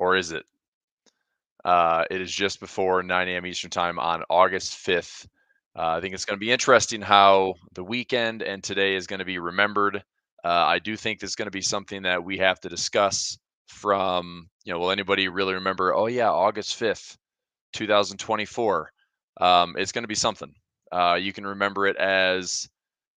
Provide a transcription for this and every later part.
or is it? It is just before 9 a.m. Eastern time on August 5th. I think it's going to be interesting how the weekend and today is going to be remembered. I do think this is going to be something that we have to discuss from, will anybody really remember, oh, yeah, August 5th, 2024? It's going to be something. You can remember it as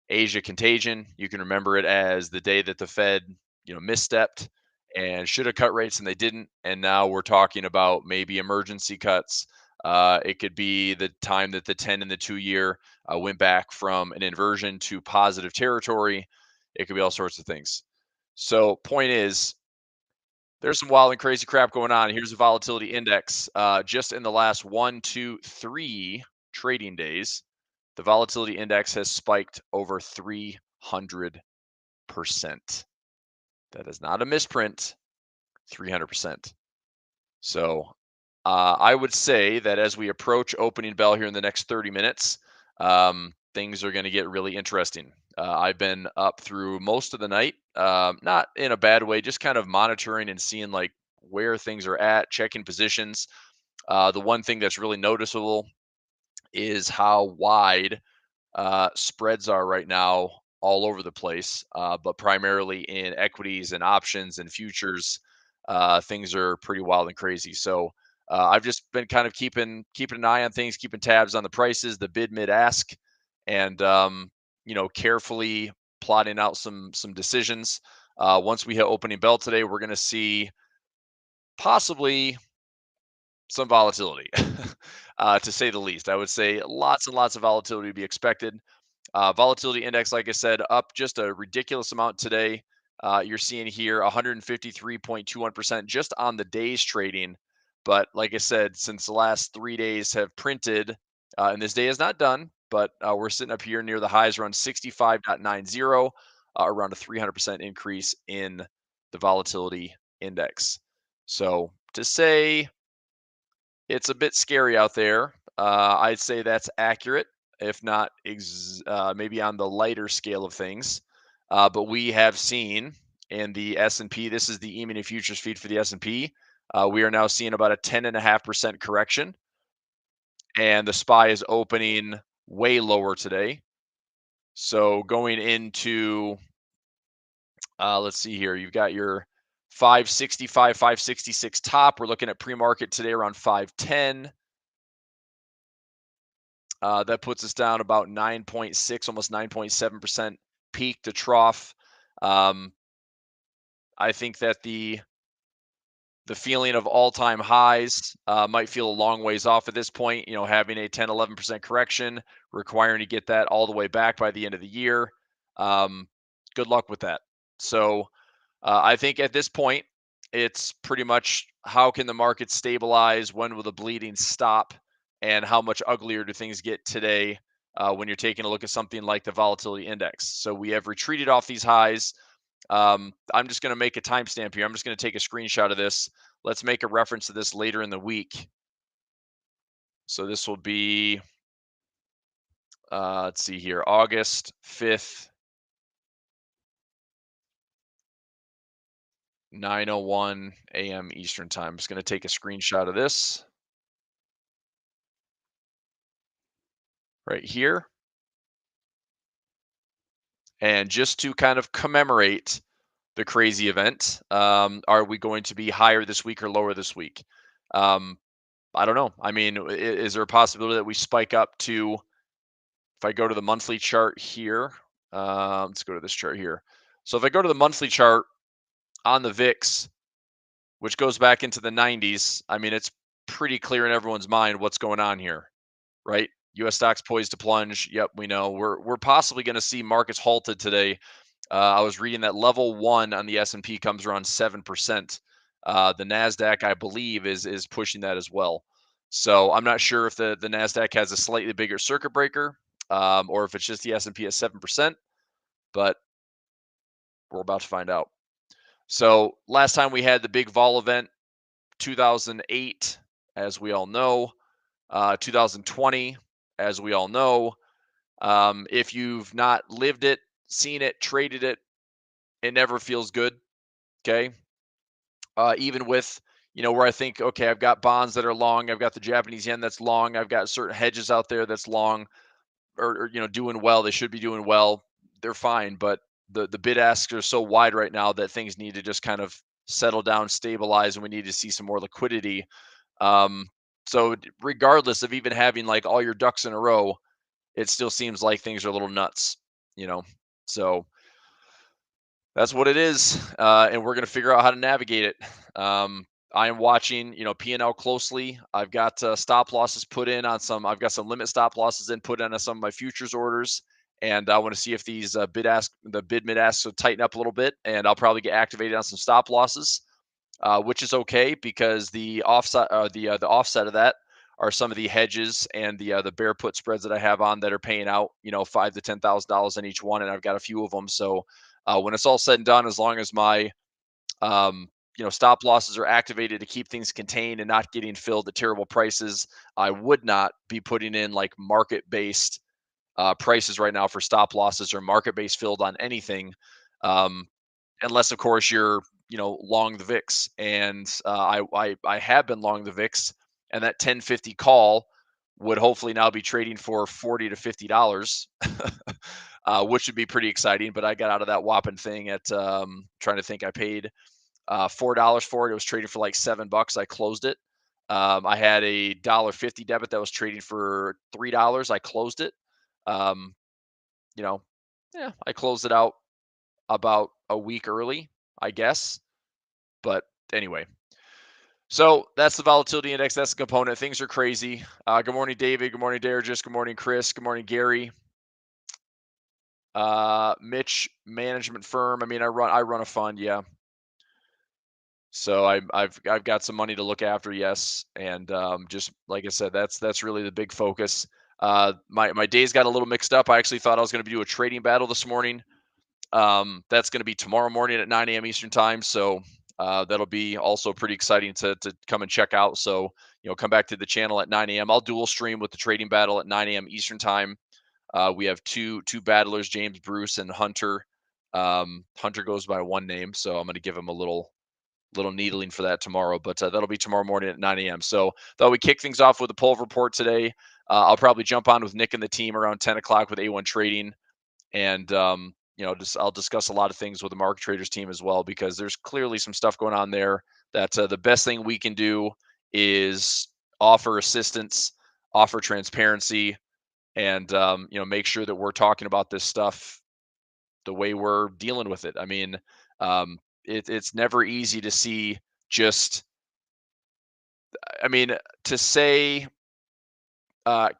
Asia contagion. You can remember it as the day that the Fed, misstepped and should have cut rates and they didn't. And now we're talking about maybe emergency cuts. It could be the time that the 10 and the 2 year went back from an inversion to positive territory. It could be all sorts of things. So, point is, there's some wild and crazy crap going on. Here's the volatility index. Just in the last 1, 2, 3 trading days, the volatility index has spiked over 300%. That is not a misprint, 300%. So I would say that as we approach opening bell here in the next 30 minutes, things are going to get really interesting. I've been up through most of the night, not in a bad way, just kind of monitoring and seeing like where things are at, checking positions. The one thing that's really noticeable is how wide spreads are right now all over the place, but primarily in equities and options and futures. Things are pretty wild and crazy. So I've just been kind of keeping an eye on things, keeping tabs on the prices, the bid, mid, ask, and carefully plotting out some decisions. Once we hit opening bell today, we're going to see possibly some volatility, to say the least. I would say lots and lots of volatility to be expected. Volatility index, like I said, up just a ridiculous amount today. You're seeing here 153.21% just on the day's trading. But like I said, since the last 3 days have printed, and this day is not done, but we're sitting up here near the highs around 65.90, around a 300% increase in the volatility index. So to say it's a bit scary out there, I'd say that's accurate, if not maybe on the lighter scale of things. But we have seen in the S&P, this is the E-mini futures feed for the S&P. We are now seeing about a 10.5% correction, and the SPY is opening way lower today. So going into, let's see here, you've got your 565, 566 top. We're looking at pre-market today around 510. That puts us down about 9.6, almost 9.7% peak to trough. I think that the feeling of all-time highs might feel a long ways off at this point. Having a 10, 11% correction, requiring to get that all the way back by the end of the year. Good luck with that. So I think at this point, it's pretty much how can the market stabilize? When will the bleeding stop? And how much uglier do things get today when you're taking a look at something like the volatility index? So we have retreated off these highs. I'm just going to make a timestamp here. I'm just going to take a screenshot of this. Let's make a reference to this later in the week. So this will be, let's see here, August 5th, 9:01 a.m. Eastern time. I'm just going to take a screenshot of this right here. And just to kind of commemorate the crazy event, are we going to be higher this week or lower this week? I don't know. I mean, is there a possibility that we spike up to, if I go to the monthly chart here, let's go to this chart here. So if I go to the monthly chart on the VIX, which goes back into the 90s, I mean, it's pretty clear in everyone's mind what's going on here, right? U.S. stocks poised to plunge. Yep, we know. We're possibly going to see markets halted today. I was reading that level 1 on the S&P comes around 7%. The Nasdaq, I believe, is pushing that as well. So I'm not sure if the Nasdaq has a slightly bigger circuit breaker, or if it's just the S&P at 7%. But we're about to find out. So last time we had the big vol event, 2008, as we all know, 2020, as we all know. If you've not lived it, seen it, traded it, it never feels good. Okay. Even with, where I think, okay, I've got bonds that are long, I've got the Japanese yen that's long, I've got certain hedges out there that's long, or doing well. They should be doing well. They're fine, but the bid asks are so wide right now that things need to just kind of settle down, stabilize, and we need to see some more liquidity. Um, so regardless of even having like all your ducks in a row, it still seems like things are a little nuts, you know. So that's what it is, and we're going to figure out how to navigate it. I am watching, P&L closely. I've got stop losses put in on some. I've got some limit stop losses in put in on some of my futures orders, and I want to see if these the bid mid asks will tighten up a little bit, and I'll probably get activated on some stop losses, which is okay because the offset of that are some of the hedges and the bear put spreads that I have on that are paying out, $5,000 to $10,000 on each one, and I've got a few of them. So when it's all said and done, as long as my stop losses are activated to keep things contained and not getting filled at terrible prices, I would not be putting in like market based prices right now for stop losses or market based filled on anything. Um, unless of course you're long the VIX, and I have been long the VIX, and that 1050 call would hopefully now be trading for $40 to $50, which would be pretty exciting. But I got out of that whopping thing at trying to think, I paid $4 for it. It was trading for like $7. I closed it. I had a $1.50 debit that was trading for $3. I closed it. Um, you know, yeah, I closed it out about a week early, I guess. But anyway, so that's the volatility index. That's the component. Things are crazy. Good morning, David. Good morning, Darigis. Good morning, Chris. Good morning, Gary. Mitch management firm. I mean, I run a fund. Yeah. So I've got some money to look after. Yes. And just like I said, that's really the big focus. My days got a little mixed up. I actually thought I was going to do a trading battle this morning. That's going to be tomorrow morning at 9 a.m. Eastern time. So that'll be also pretty exciting to come and check out. So, come back to the channel at 9 a.m. I'll dual stream with the trading battle at 9 a.m. Eastern time. We have two battlers, James Bruce and Hunter. Hunter goes by one name, so I'm going to give him a little needling for that tomorrow. But that'll be tomorrow morning at 9 a.m. So thought we kick things off with the Pulver report today. I'll probably jump on with Nick and the team around 10 o'clock with A1 Trading, and I'll discuss a lot of things with the market traders team as well, because there's clearly some stuff going on there that the best thing we can do is offer assistance, offer transparency, and make sure that we're talking about this stuff the way we're dealing with it. I mean, it's never easy to see just. I mean, to say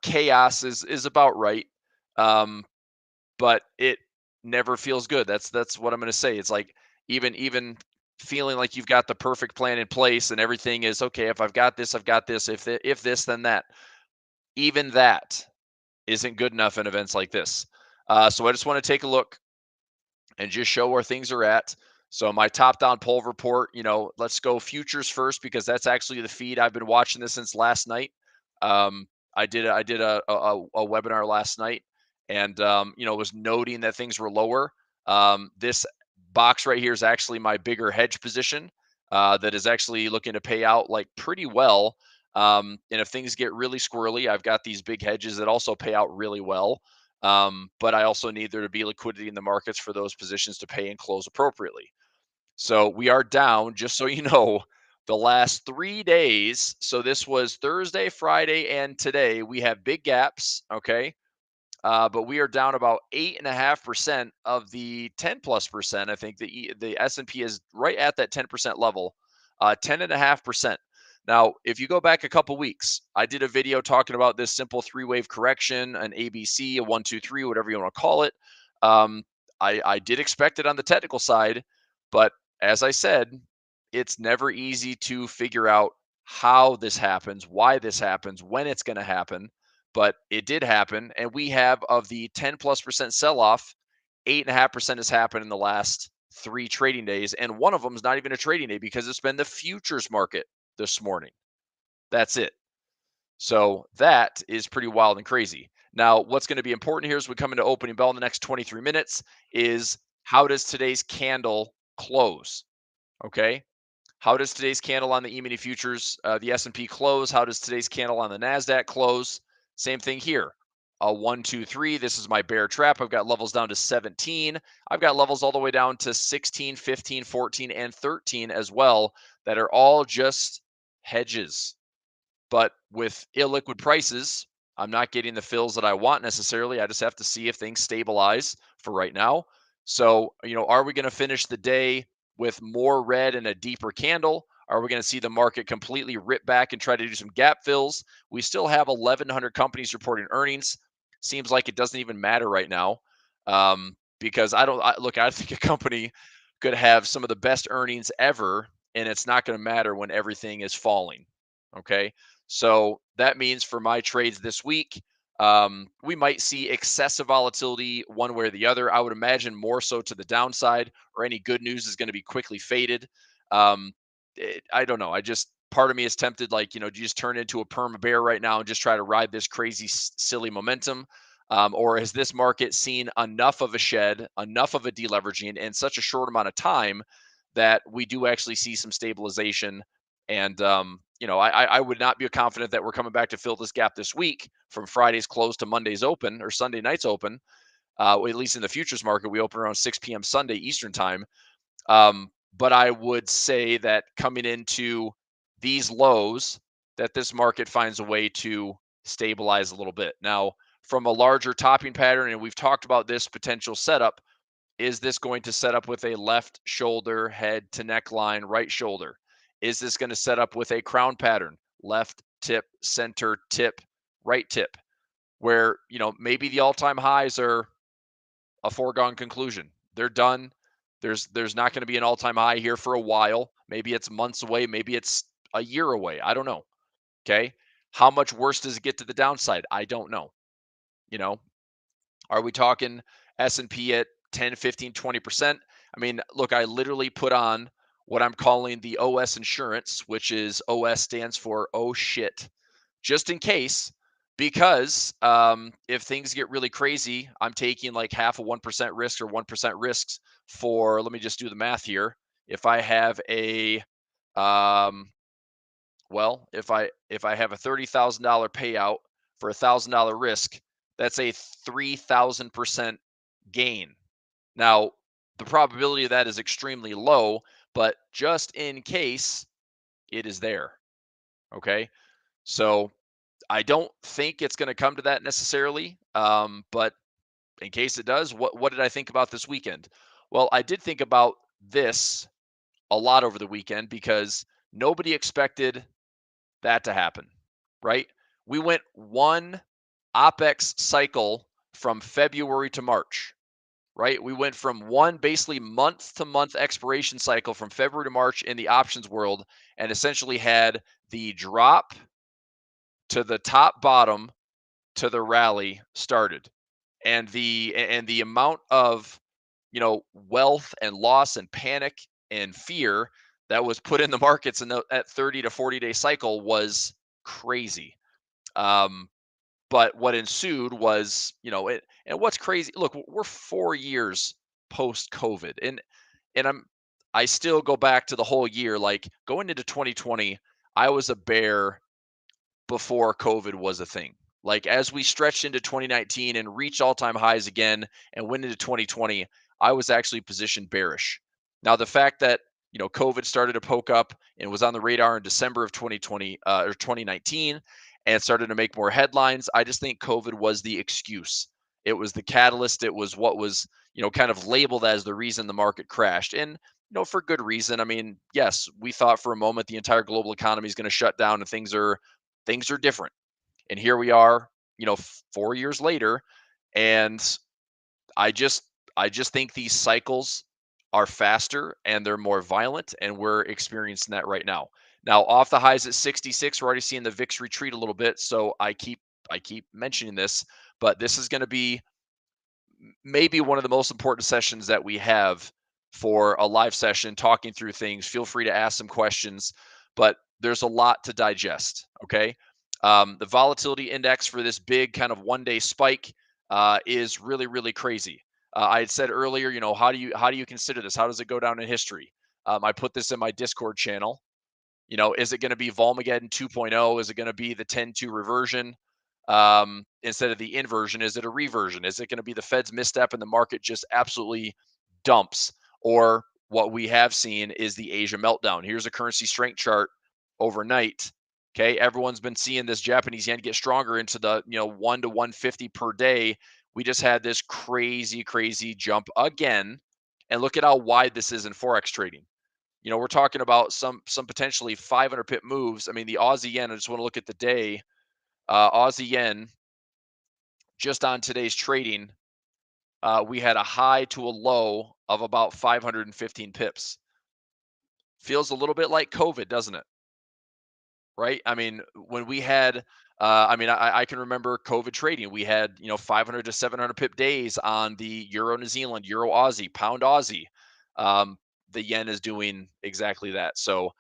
chaos is about right. But it never feels good. That's what I'm going to say. It's like even feeling like you've got the perfect plan in place and everything is okay. If I've got this, I've got this. If this, then that. Even that isn't good enough in events like this. So I just want to take a look and just show where things are at. So my top-down poll report, let's go futures first, because that's actually the feed. I've been watching this since last night. Um, I did a webinar last night, and was noting that things were lower. This box right here is actually my bigger hedge position that is actually looking to pay out like pretty well. And if things get really squirrely, I've got these big hedges that also pay out really well. But I also need there to be liquidity in the markets for those positions to pay and close appropriately. So we are down, just so you know, the last 3 days. So this was Thursday, Friday, and today. We have big gaps, okay? But we are down about 8.5% of the 10+%. I think the S&P is right at that 10% level, 10.5%. Now, if you go back a couple weeks, I did a video talking about this simple three-wave correction, an ABC, a 1, 2, 3, whatever you want to call it. Um, I did expect it on the technical side, but as I said, it's never easy to figure out how this happens, why this happens, when it's going to happen. But it did happen, and we have, of the 10+% sell-off, 8.5% has happened in the last 3 trading days, and one of them is not even a trading day because it's been the futures market this morning. That's it. So that is pretty wild and crazy. Now, what's going to be important here as we come into opening bell in the next 23 minutes is, how does today's candle close? Okay. How does today's candle on the E-mini futures, the S&P close? How does today's candle on the NASDAQ close? Same thing here. A 1, 2, 3. This is my bear trap. I've got levels down to 17. I've got levels all the way down to 16, 15, 14, and 13 as well that are all just hedges. But with illiquid prices, I'm not getting the fills that I want necessarily. I just have to see if things stabilize for right now. So, are we going to finish the day with more red and a deeper candle? Are we going to see the market completely rip back and try to do some gap fills? We still have 1,100 companies reporting earnings. Seems like it doesn't even matter right now, because I think a company could have some of the best earnings ever, and it's not going to matter when everything is falling. Okay. So that means for my trades this week, we might see excessive volatility one way or the other. I would imagine more so to the downside, or any good news is going to be quickly faded. I don't know. Part of me is tempted, like, do you just turn into a perma bear right now and just try to ride this crazy, silly momentum? Or has this market seen enough of a shed, enough of a deleveraging in such a short amount of time that we do actually see some stabilization? And I would not be confident that we're coming back to fill this gap this week from Friday's close to Monday's open or Sunday night's open. At least in the futures market, we open around 6 p.m. Sunday Eastern time. But I would say that coming into these lows, that this market finds a way to stabilize a little bit. Now, from a larger topping pattern, and we've talked about this potential setup, is this going to set up with a left shoulder, head to neckline, right shoulder? Is this going to set up with a crown pattern, left tip, center tip, right tip, where, maybe the all-time highs are a foregone conclusion? They're done. There's not going to be an all-time high here for a while. Maybe it's months away, maybe it's a year away. I don't know. Okay? How much worse does it get to the downside? I don't know. You know, are we talking S&P at 10, 15, 20%? I mean, look, I literally put on what I'm calling the OS insurance, which is OS stands for oh shit, just in case, because if things get really crazy, I'm taking like half a 1% risk or 1% risks for, let me just do the math here. If I have a, um, if I have a $30,000 payout for $1,000 risk, that's a 3,000% gain. Now, the probability of that is extremely low, but just in case, it is there. Okay. So I don't think it's going to come to that necessarily. But in case it does, what did I think about this weekend? Well, I did think about this a lot over the weekend because nobody expected that to happen, right? We went one OPEX cycle from February to March, right? We went from one basically month to month expiration cycle from February to March in the options world, and essentially had the drop to the top bottom to the rally started. And the amount of, wealth and loss and panic and fear that was put in the markets in that 30 to 40-day cycle was crazy. Um, but what ensued was, it. And what's crazy? Look, we're 4 years post COVID, and I still go back to the whole year. Like going into 2020, I was a bear before COVID was a thing. Like as we stretched into 2019 and reached all-time highs again and went into 2020, I was actually positioned bearish. Now the fact that, COVID started to poke up and was on the radar in December of 2020 or 2019 and started to make more headlines, I just think COVID was the excuse. It was the catalyst. It was what was, kind of labeled as the reason the market crashed. And for good reason. I mean, yes, we thought for a moment the entire global economy is going to shut down and things are different. And here we are, 4 years later, and I just I just think these cycles are faster and they're more violent, and we're experiencing that right now. Now, off the highs at 66, we're already seeing the VIX retreat a little bit. So I keep mentioning this, but this is going to be maybe one of the most important sessions that we have for a live session, talking through things. Feel free to ask some questions, but there's a lot to digest. Okay. The volatility index for this big kind of 1 day spike is really, really crazy. I had said earlier, how do you consider this? How does it go down in history? I put this in my Discord channel. Is it going to be Volmageddon 2.0? Is it going to be the 10-2 reversion instead of the inversion? Is it a reversion? Is it going to be the Fed's misstep and the market just absolutely dumps? Or what we have seen is the Asia meltdown. Here's a currency strength chart overnight. Okay, everyone's been seeing this Japanese yen get stronger into the 1 to 150 per day. We just had this crazy jump again, and look at how wide this is in forex trading. We're talking about some potentially 500 pip moves. I mean, the Aussie yen, I just want to look at the day. Aussie yen, just on today's trading, we had a high to a low of about 515 pips. Feels a little bit like COVID, doesn't it? Right? I mean, when we had, I can remember COVID trading. We had, 500 to 700 pip days on the Euro New Zealand, Euro Aussie, Pound Aussie. The yen is doing exactly that. So,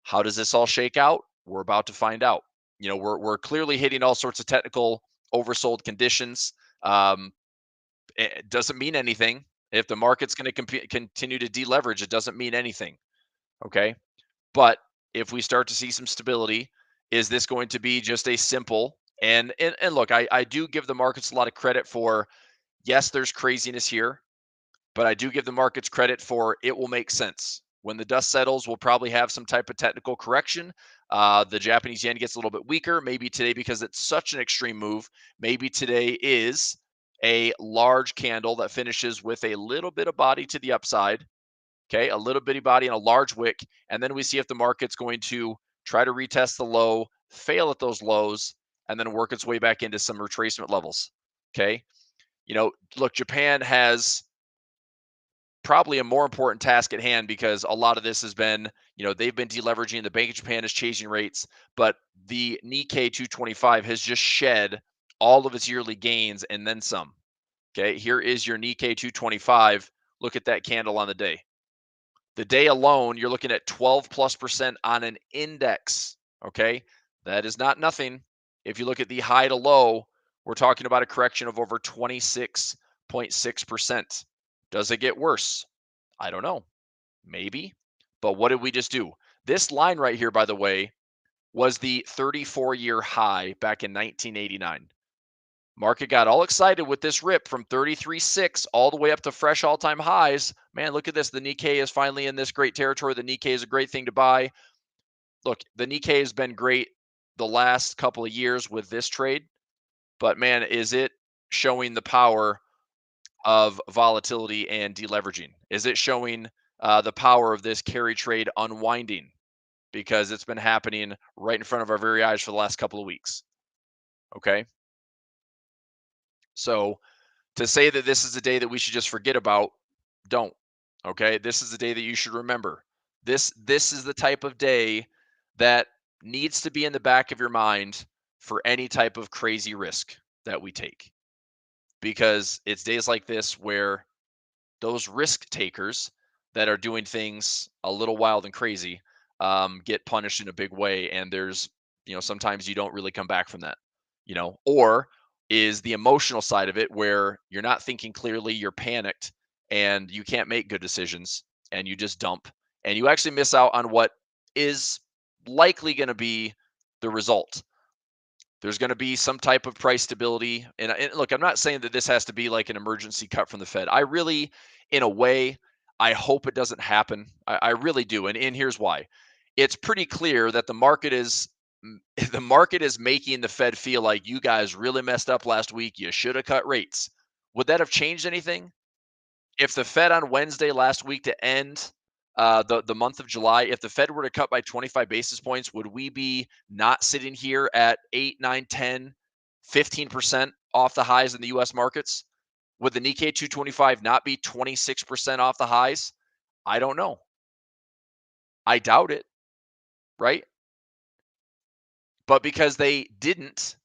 how does this all shake out? We're about to find out. We're clearly hitting all sorts of technical oversold conditions. It doesn't mean anything. If the market's going to continue to deleverage, it doesn't mean anything. Okay. But if we start to see some stability, is this going to be just a simple and look, I do give the markets a lot of credit for, yes, there's craziness here, but I do give the markets credit for it will make sense. When the dust settles, we'll probably have some type of technical correction. The Japanese yen gets a little bit weaker. Maybe today, because it's such an extreme move, maybe today is a large candle that finishes with a little bit of body to the upside. Okay, a little bitty body and a large wick. And then we see if the market's going to try to retest the low, fail at those lows, and then work its way back into some retracement levels. Okay. Look, Japan has probably a more important task at hand because a lot of this has been, they've been deleveraging. The Bank of Japan is chasing rates, but the Nikkei 225 has just shed all of its yearly gains and then some. Okay, here is your Nikkei 225. Look at that candle on the day. The day alone, you're looking at 12+% on an index. Okay, that is not nothing. If you look at the high to low, we're talking about a correction of over 26.6%. Does it get worse? I don't know. Maybe. But what did we just do? This line right here, by the way, was the 34-year high back in 1989. Market got all excited with this rip from 33.6 all the way up to fresh all-time highs. Man, look at this. The Nikkei is finally in this great territory. The Nikkei is a great thing to buy. Look, the Nikkei has been great the last couple of years with this trade, but man, is it showing the power of volatility and deleveraging? Is it showing the power of this carry trade unwinding? Because it's been happening right in front of our very eyes for the last couple of weeks. Okay. So to say that this is a day that we should just forget about, don't. Okay. This is the day that you should remember. This is the type of day that needs to be in the back of your mind for any type of crazy risk that we take. Because it's days like this where those risk takers that are doing things a little wild and crazy get punished in a big way. And there's, sometimes you don't really come back from that, or is the emotional side of it where you're not thinking clearly, you're panicked, and you can't make good decisions, and you just dump, and you actually miss out on what is likely going to be the result. There's going to be some type of price stability. And look, I'm not saying that this has to be like an emergency cut from the Fed. I really, in a way, I hope it doesn't happen. I really do. And here's why. It's pretty clear that the market is the market is making the Fed feel like you guys really messed up last week. You should have cut rates. Would that have changed anything? If the Fed on Wednesday last week to end the month of July, if the Fed were to cut by 25 basis points, would we be not sitting here at 8, 9, 10, 15% off the highs in the U.S. markets? Would the Nikkei 225 not be 26% off the highs? I don't know. I doubt it, right? But because they didn't,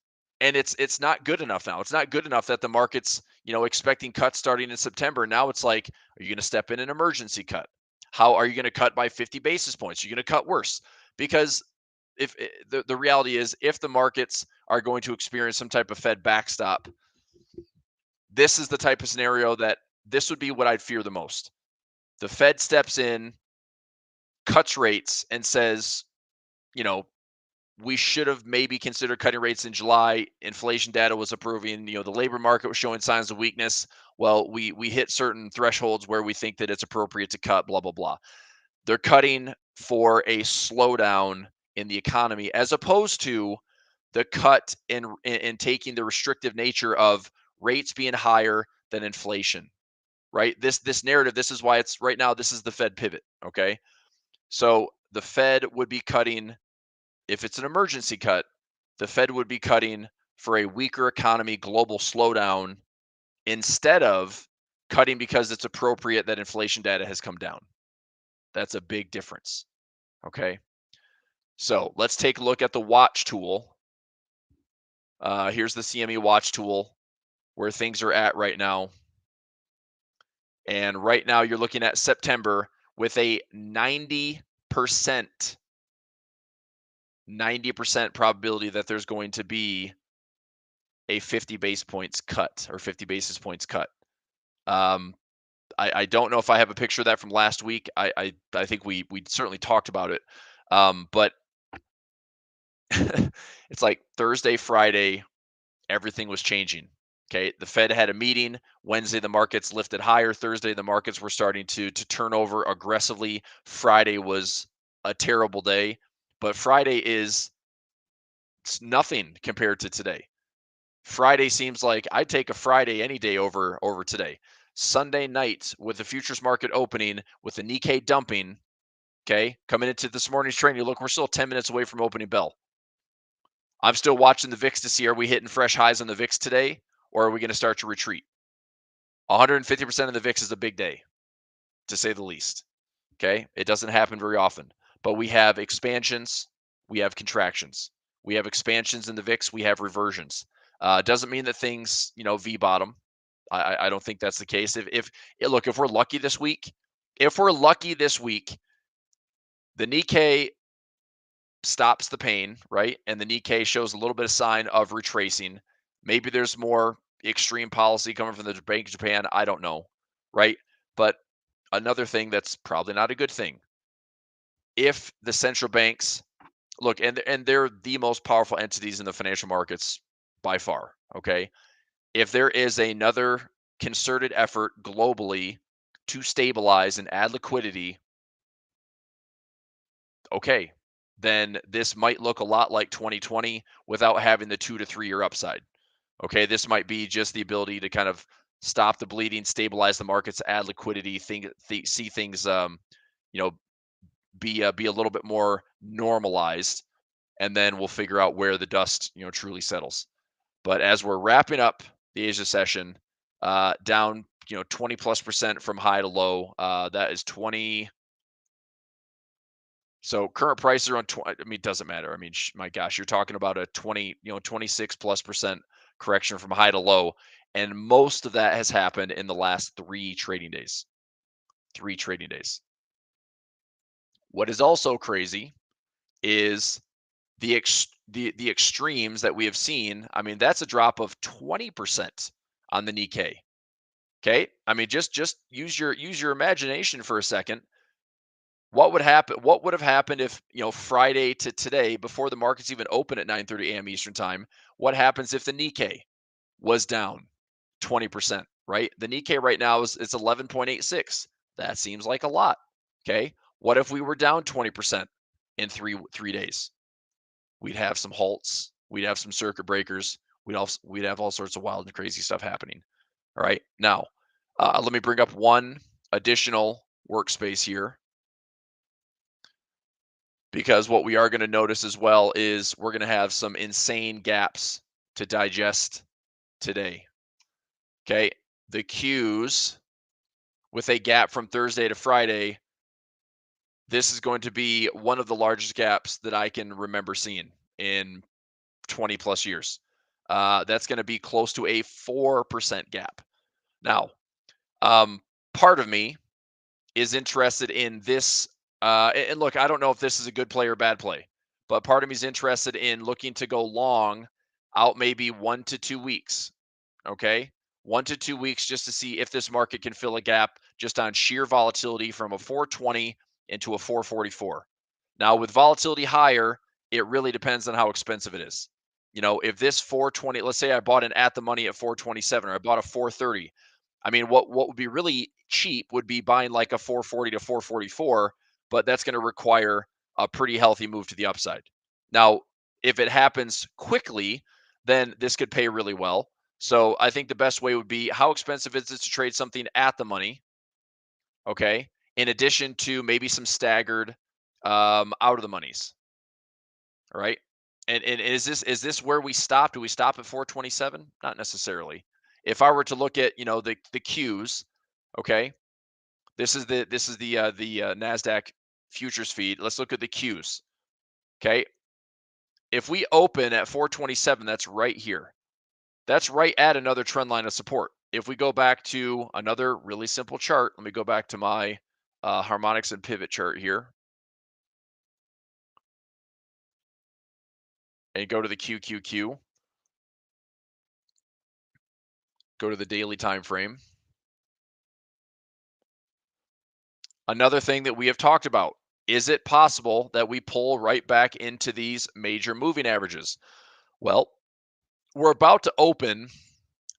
and it's not good enough now. It's not good enough that the market's, expecting cuts starting in September. Now it's like, are you going to step in an emergency cut? How are you going to cut by 50 basis points? You're going to cut worse because if the reality is, if the markets are going to experience some type of Fed backstop, this is the type of scenario that this would be what I'd fear the most. The Fed steps in cuts rates and says, you know, we should have maybe considered cutting rates in July. Inflation data was improving. The labor market was showing signs of weakness. Well, we hit certain thresholds where we think that it's appropriate to cut. Blah blah blah. They're cutting for a slowdown in the economy, as opposed to the cut in taking the restrictive nature of rates being higher than inflation. Right? This narrative. This is why it's right now. This is the Fed pivot. Okay. So the Fed would be cutting. If it's an emergency cut, the Fed would be cutting for a weaker economy, global slowdown, instead of cutting because it's appropriate that inflation data has come down. That's a big difference. Okay. So let's take a look at the watch tool. Here's the CME watch tool where things are at right now. And right now you're looking at September with a 90% probability that there's going to be a 50 basis points cut or 50 basis points cut. I don't know if I have a picture of that from last week. I think we certainly talked about it. But it's like Thursday, Friday, everything was changing. Okay. The Fed had a meeting. Wednesday, the markets lifted higher. Thursday, the markets were starting to turn over aggressively. Friday was a terrible day, but Friday is nothing compared to today. Friday seems like I'd take a Friday any day over today. Sunday night with the futures market opening with the Nikkei dumping, okay, coming into this morning's trading, look, we're still 10 minutes away from opening bell. I'm still watching the VIX to see, are we hitting fresh highs on the VIX today, or are we going to start to retreat? 150% of the VIX is a big day, to say the least. Okay, it doesn't happen very often, but we have expansions, we have contractions, we have expansions in the VIX, we have reversions. Doesn't mean that things, V bottom. I don't think that's the case. Look, if we're lucky this week, the Nikkei stops the pain, right? And the Nikkei shows a little bit of sign of retracing. Maybe there's more extreme policy coming from the Bank of Japan. I don't know, right? But another thing that's probably not a good thing. If the central banks look, and they're the most powerful entities in the financial markets by far, okay? If there is another concerted effort globally to stabilize and add liquidity, okay, then this might look a lot like 2020 without having the 2 to 3 year upside. Okay, this might be just the ability to kind of stop the bleeding, stabilize the markets, add liquidity, see things, be a little bit more normalized, and then we'll figure out where the dust, truly settles. But as we're wrapping up the Asia session, down, 20+% from high to low. That is 20. So current prices are on 20. I mean, it doesn't matter. I mean, my gosh, you're talking about a 20, 26+% correction from high to low. And most of that has happened in the last 3 trading days. 3 trading days. What is also crazy is the extremes that we have seen. I mean, that's a drop of 20% on the Nikkei. Okay? I mean, just use your imagination for a second. What would happen? What would have happened if, Friday to today, before the markets even open at 9:30 a.m. Eastern time, what happens if the Nikkei was down 20%, right? The Nikkei right now is 11.86. That seems like a lot. Okay? What if we were down 20% in 3 days? We'd have some halts, we'd have some circuit breakers, we'd have all sorts of wild and crazy stuff happening. All right. Now, let me bring up one additional workspace here, because what we are going to notice as well is we're going to have some insane gaps to digest today. Okay. The Qs with a gap from Thursday to Friday. This is going to be one of the largest gaps that I can remember seeing in 20 plus years. That's going to be close to a 4% gap. Now, part of me is interested in this. And look, I don't know if this is a good play or bad play, but part of me is interested in looking to go long out maybe 1 to 2 weeks. Okay. 1 to 2 weeks just to see if this market can fill a gap just on sheer volatility from a 420 into a 444. Now, with volatility higher, it really depends on how expensive it is. If this 420, let's say I bought an at the money at 427 or I bought a 430. I mean, what would be really cheap would be buying like a 440 to 444, but that's going to require a pretty healthy move to the upside. Now, if it happens quickly, then this could pay really well. So I think the best way would be, how expensive is it to trade something at the money? Okay. In addition to maybe some staggered out of the monies. All right. And is this where we stop? Do we stop at 427? Not necessarily. If I were to look at, the Qs, okay, this is the Nasdaq futures feed. Let's look at the Qs. Okay. If we open at 427, that's right here. That's right at another trend line of support. If we go back to another really simple chart, let me go back to my harmonics and pivot chart here and go to the QQQ, go to the daily time frame. Another thing that we have talked about, is it possible that we pull right back into these major moving averages? Well, we're about to open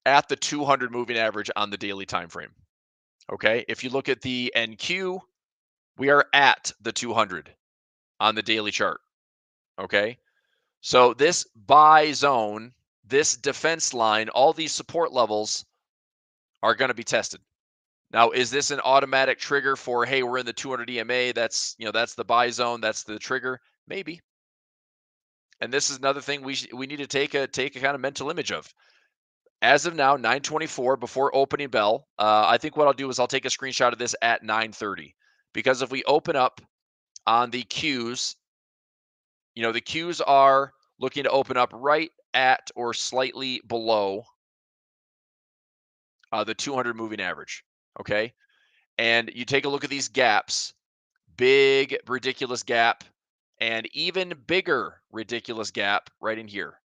at the 200 moving average on the daily time frame. Okay, if you look at the NQ, we are at the 200 on the daily chart. Okay, so this buy zone, this defense line, all these support levels are going to be tested. Now, is this an automatic trigger for, hey, we're in the 200 EMA? That's the buy zone. That's the trigger. Maybe. And this is another thing we need to take a kind of mental image of. As of now, 9:24 before opening bell. I think what I'll do is I'll take a screenshot of this at 9:30, because if we open up on the Qs, the Qs are looking to open up right at or slightly below the 200 moving average. Okay. And you take a look at these gaps, big, ridiculous gap, and even bigger, ridiculous gap right in here.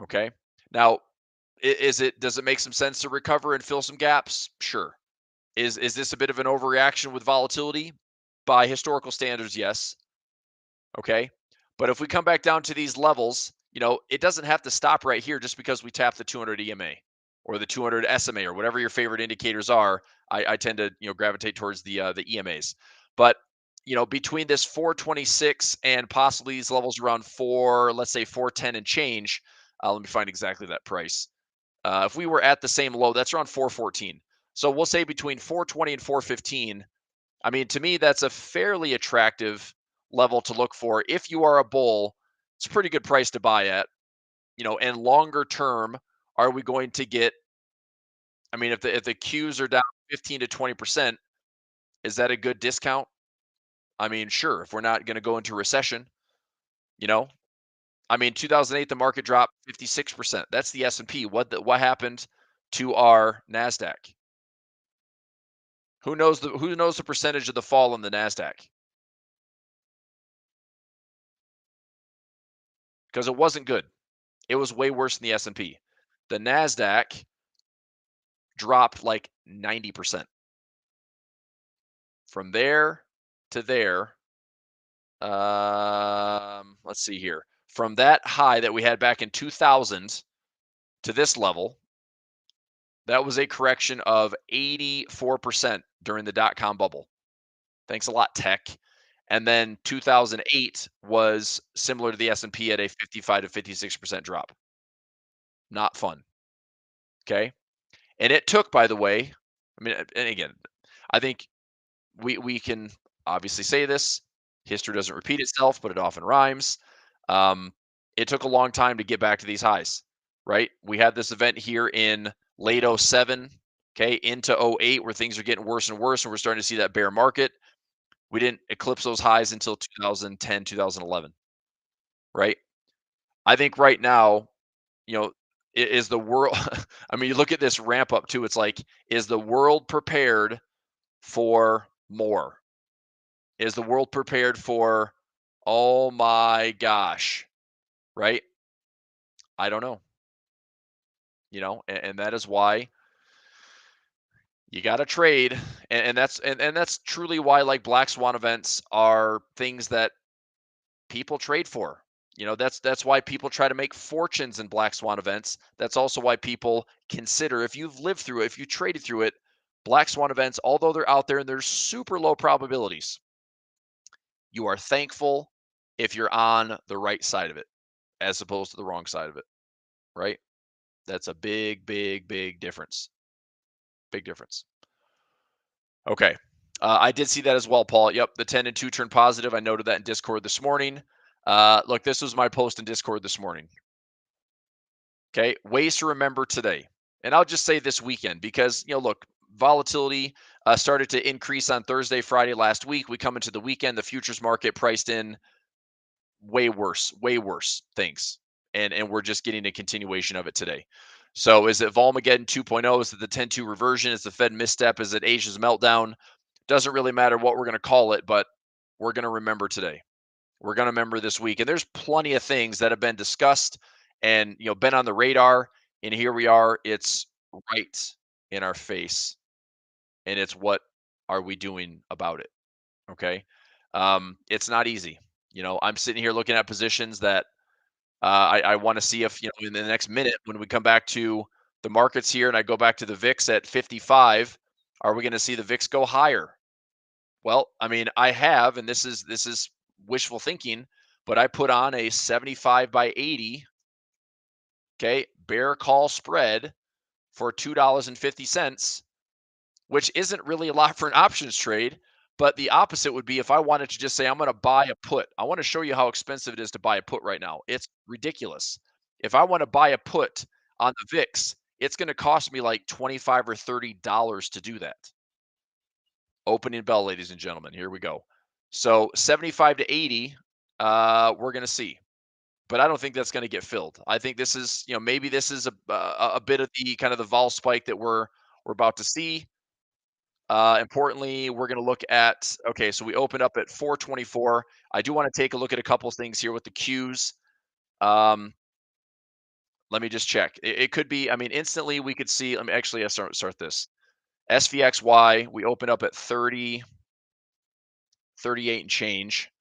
Okay. Now, does it make some sense to recover and fill some gaps? Sure. Is this a bit of an overreaction with volatility? By historical standards, yes. Okay. But if we come back down to these levels, it doesn't have to stop right here just because we tap the 200 EMA or the 200 SMA or whatever your favorite indicators are. I tend to, gravitate towards the EMAs. But, between this 426 and possibly these levels around let's say 410 and change, let me find exactly that price. If we were at the same low, that's around 414. So we'll say between 420 and 415. I mean, to me, that's a fairly attractive level to look for. If you are a bull, it's a pretty good price to buy at, and longer term, are we going to get, I mean, if the Qs are down 15 to 20%, is that a good discount? I mean, sure, if we're not going to go into recession, you know, I mean, 2008 the market dropped 56%. That's the S&P. What happened to our Nasdaq? Who knows the percentage of the fall in the Nasdaq? Because it wasn't good. It was way worse than the S&P. The Nasdaq dropped like 90%. From there to there, let's see here. From that high that we had back in 2000 to this level, that was a correction of 84% during the dot-com bubble. Thanks a lot, tech. And then 2008 was similar to the S&P at a 55 to 56% drop. Not fun. Okay. And it took, by the way, I mean, and again, I think we can obviously say this. History doesn't repeat itself, but it often rhymes. Um, it took a long time to get back to these highs, right? We had this event here in late '07, okay, into '08, where things are getting worse and worse, and we're starting to see that bear market. We didn't eclipse those highs until 2010, 2011, right? I think right now, you know, is the world, I mean, you look at this ramp up too, it's like, is the world prepared for more? Is the world prepared for, oh my gosh, right? I don't know, and that is why You got to trade, and that's truly why like black swan events are things that people trade for. That's why people try to make fortunes in black swan events. That's also why people consider, if you've lived through it, if you traded through it, black swan events, although they're out there and there's super low probabilities, you are thankful if you're on the right side of it as opposed to the wrong side of it, right? That's a big, big, big difference. Big difference. Okay. I did see that as well, Paul. Yep, the 10 and 2 turned positive. I noted that in Discord this morning. Look, this was my post in Discord this morning. Okay, ways to remember today. And I'll just say this weekend because, look, volatility started to increase on Thursday, Friday last week. We come into the weekend, the futures market priced in way worse things. And we're just getting a continuation of it today. So is it Volmageddon 2.0? Is it the 10-2 reversion? Is the Fed misstep? Is it Asia's meltdown? Doesn't really matter what we're going to call it, but we're going to remember today. We're going to remember this week. And there's plenty of things that have been discussed and been on the radar. And here we are. It's right in our face. And it's what are we doing about it? Okay. It's not easy. I'm sitting here looking at positions that I want to see if, in the next minute when we come back to the markets here and I go back to the VIX at 55, are we going to see the VIX go higher? Well, I mean, I have, and this is wishful thinking, but I put on a 75 by 80, okay, bear call spread for $2.50, which isn't really a lot for an options trade. But the opposite would be if I wanted to just say, I'm going to buy a put. I want to show you how expensive it is to buy a put right now. It's ridiculous. If I want to buy a put on the VIX, it's going to cost me like 25 or $30 to do that. Opening bell, ladies and gentlemen. Here we go. So 75 to 80, we're going to see. But I don't think that's going to get filled. I think this is, maybe this is a bit of the kind of the vol spike that we're about to see. Importantly, we're going to look at, okay, so we opened up at 424. I do want to take a look at a couple of things here with the Qs. Um, let me just check. It could be, I mean, instantly we could see, let me actually start this. SVXY, we opened up at 30, 38 and change.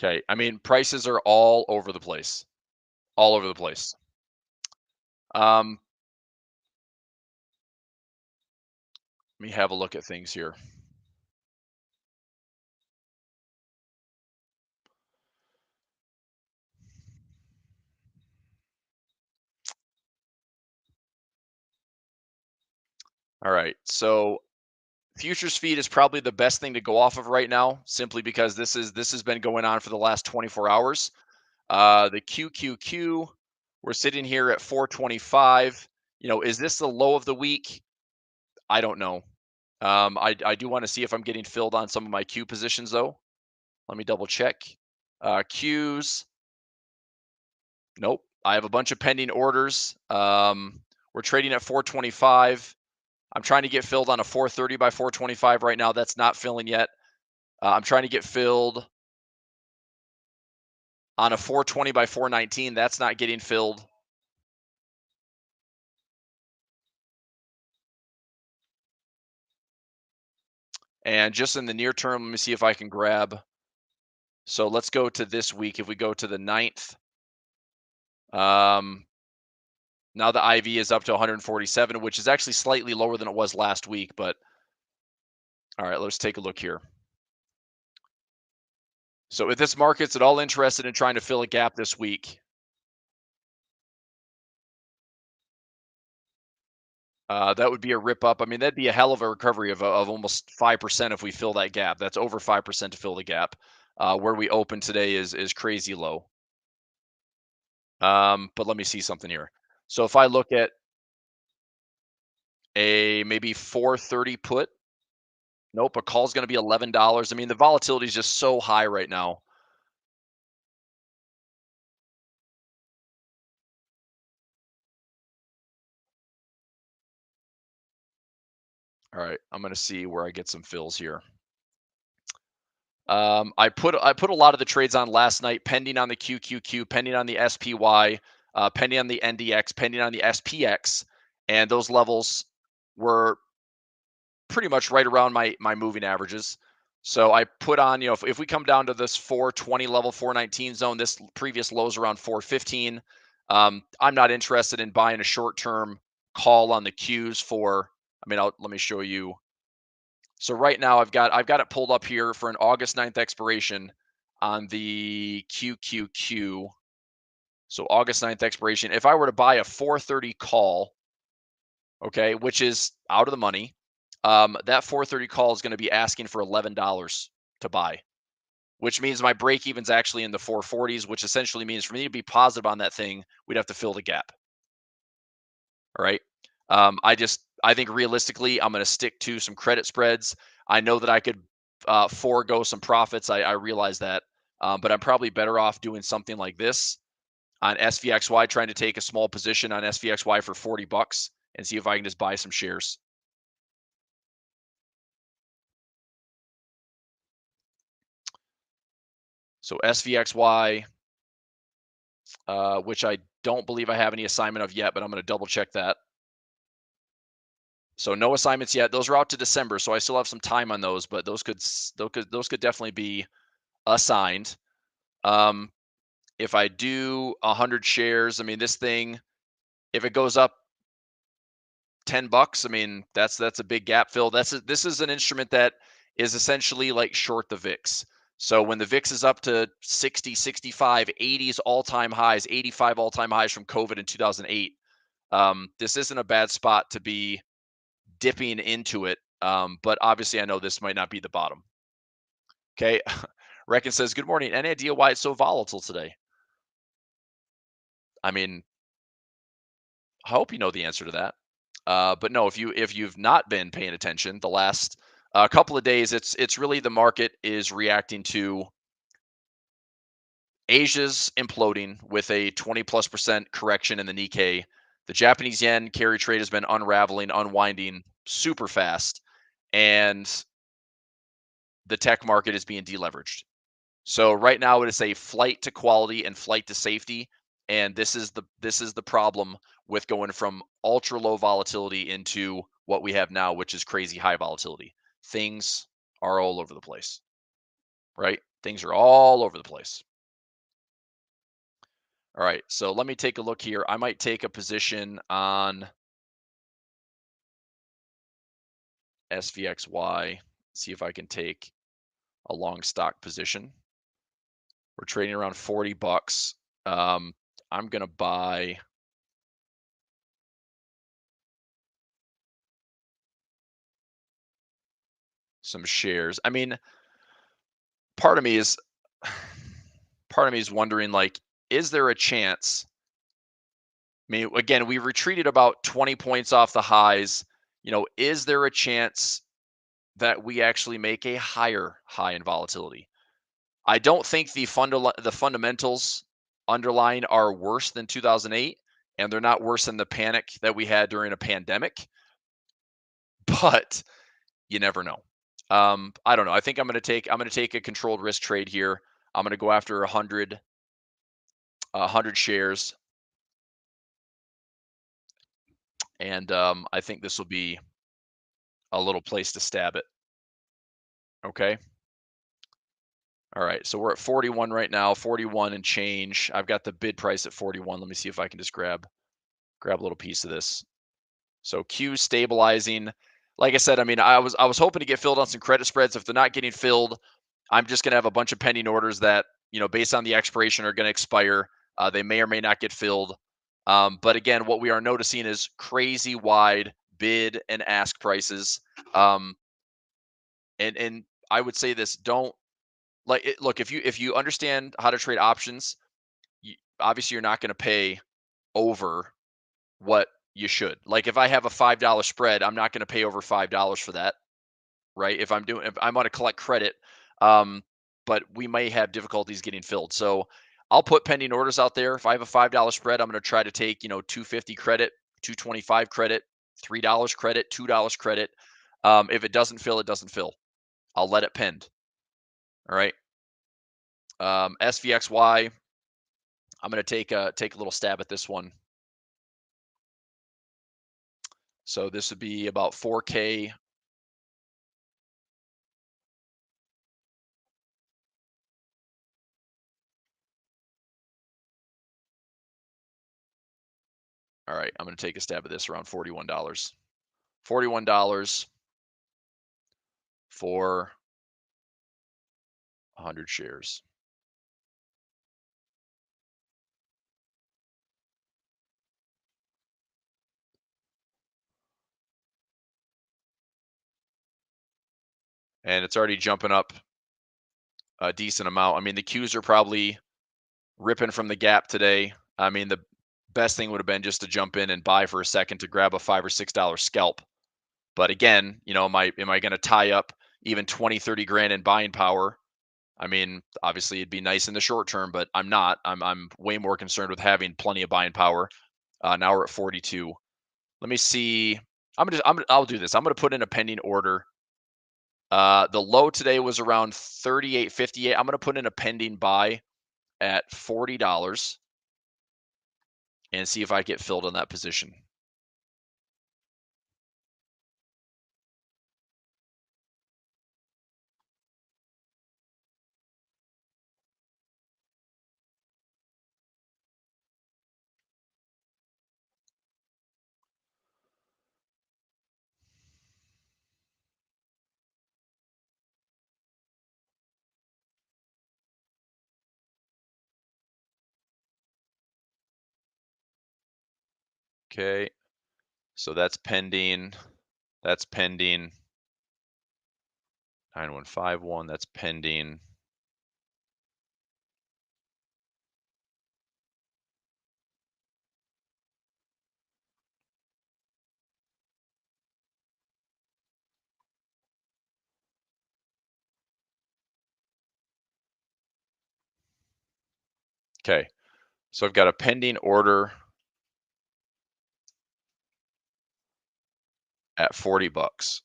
Okay. I mean, prices are all over the place. All over the place. Um, Let me have a look at things here. All right. So futures feed is probably the best thing to go off of right now, simply because this has been going on for the last 24 hours. The QQQ, we're sitting here at 425. Is this the low of the week? I don't know. I do want to see if I'm getting filled on some of my Q positions though. Let me double check. Qs, nope. I have a bunch of pending orders. We're trading at 425. I'm trying to get filled on a 430 by 425 right now. That's not filling yet. I'm trying to get filled on a 420 by 419. That's not getting filled. And just in the near term, let me see if I can grab. So let's go to this week. If we go to the 9th, now the IV is up to 147, which is actually slightly lower than it was last week. But all right, let's take a look here. So if this market's at all interested in trying to fill a gap this week, that would be a rip up. I mean, that'd be a hell of a recovery of almost 5% if we fill that gap. That's over 5% to fill the gap. Where we open today is crazy low. But let me see something here. So if I look at a maybe 430 put, nope, a call's going to be $11. I mean, the volatility is just so high right now. All right, I'm gonna see where I get some fills here. I put a lot of the trades on last night, pending on the QQQ, pending on the SPY, pending on the NDX, pending on the SPX, and those levels were pretty much right around my moving averages. So I put on, if we come down to this 420 level, 419 zone, this previous low is around 415. I'm not interested in buying a short term call on the Qs for. Let me show you. So right now I've got it pulled up here for an August 9th expiration on the QQQ. So August 9th expiration. If I were to buy a 430 call, okay, which is out of the money, that 430 call is going to be asking for $11 to buy, which means my break even's actually in the 440s, which essentially means for me to be positive on that thing, we'd have to fill the gap. All right. I think realistically, I'm going to stick to some credit spreads. I know that I could forego some profits. I realize that, but I'm probably better off doing something like this on SVXY, trying to take a small position on SVXY for $40 and see if I can just buy some shares. So SVXY, which I don't believe I have any assignment of yet, but I'm going to double check that. So no assignments yet. Those are out to December, so I still have some time on those, but those could definitely be assigned. If I do 100 shares, this thing, if it goes up $10, that's a big gap fill. This is an instrument that is essentially like short the VIX. So when the VIX is up to 60, 65, 80s all-time highs, 85 all-time highs from COVID in 2008, this isn't a bad spot to be dipping into it. But obviously I know this might not be the bottom. Okay. Reckon says, good morning. Any idea why it's so volatile today? I hope you know the answer to that. But no, if you've not been paying attention the last couple of days, it's really the market is reacting to Asia's imploding with a 20+% correction in the Nikkei. The Japanese yen carry trade has been unraveling, unwinding super fast, and the tech market is being deleveraged. So right now it is a flight to quality and flight to safety, and this is the problem with going from ultra low volatility into what we have now, which is crazy high volatility. Things are all over the place, right? Things are all over the place. All right, so let me take a look here. I might take a position on SVXY, see if I can take a long stock position. We're trading around $40. I'm going to buy some shares. Part of me is wondering, like, is there a chance? Again, we retreated about 20 points off the highs. Is there a chance that we actually make a higher high in volatility? I don't think the fundamentals underlying are worse than 2008, and they're not worse than the panic that we had during a pandemic. But you never know. I don't know. I think I'm going to take a controlled risk trade here. I'm going to go after 100 shares, and I think this will be a little place to stab it. Okay. All right. So we're at 41 right now, 41 and change. I've got the bid price at 41. Let me see if I can just grab a little piece of this. So Q stabilizing. Like I said, I was hoping to get filled on some credit spreads. If they're not getting filled, I'm just going to have a bunch of pending orders that, based on the expiration, are going to expire. They may or may not get filled. But again, what we are noticing is crazy wide bid and ask prices. And I would say this: don't look, if you understand how to trade options, obviously you're not going to pay over what you should. Like if I have a $5 spread, I'm not going to pay over $5 for that, right? If I'm going to collect credit, but we may have difficulties getting filled. So I'll put pending orders out there. If I have a $5 spread, I'm going to try to take, $2.50 credit, $2.25 credit, $3 credit, $2 credit. If it doesn't fill, it doesn't fill. I'll let it pend. All right. SVXY. I'm going to take a little stab at this one. So this would be about 4K. All right, I'm going to take a stab at this around $41. $41 for 100 shares. And it's already jumping up a decent amount. I mean, the Qs are probably ripping from the gap today. I mean, the best thing would have been just to jump in and buy for a second to grab a $5 or $6 scalp. But again, am I going to tie up even 20, 30 grand in buying power? I mean, obviously it'd be nice in the short term, but I'm not. I'm way more concerned with having plenty of buying power. Now we're at 42. Let me see. I'll do this. I'm gonna put in a pending order. The low today was around 38.58. I'm gonna put in a pending buy at $40 and see if I get filled in that position. Okay, so that's pending. That's pending. 9151. That's pending. Okay, so I've got a pending order at $40.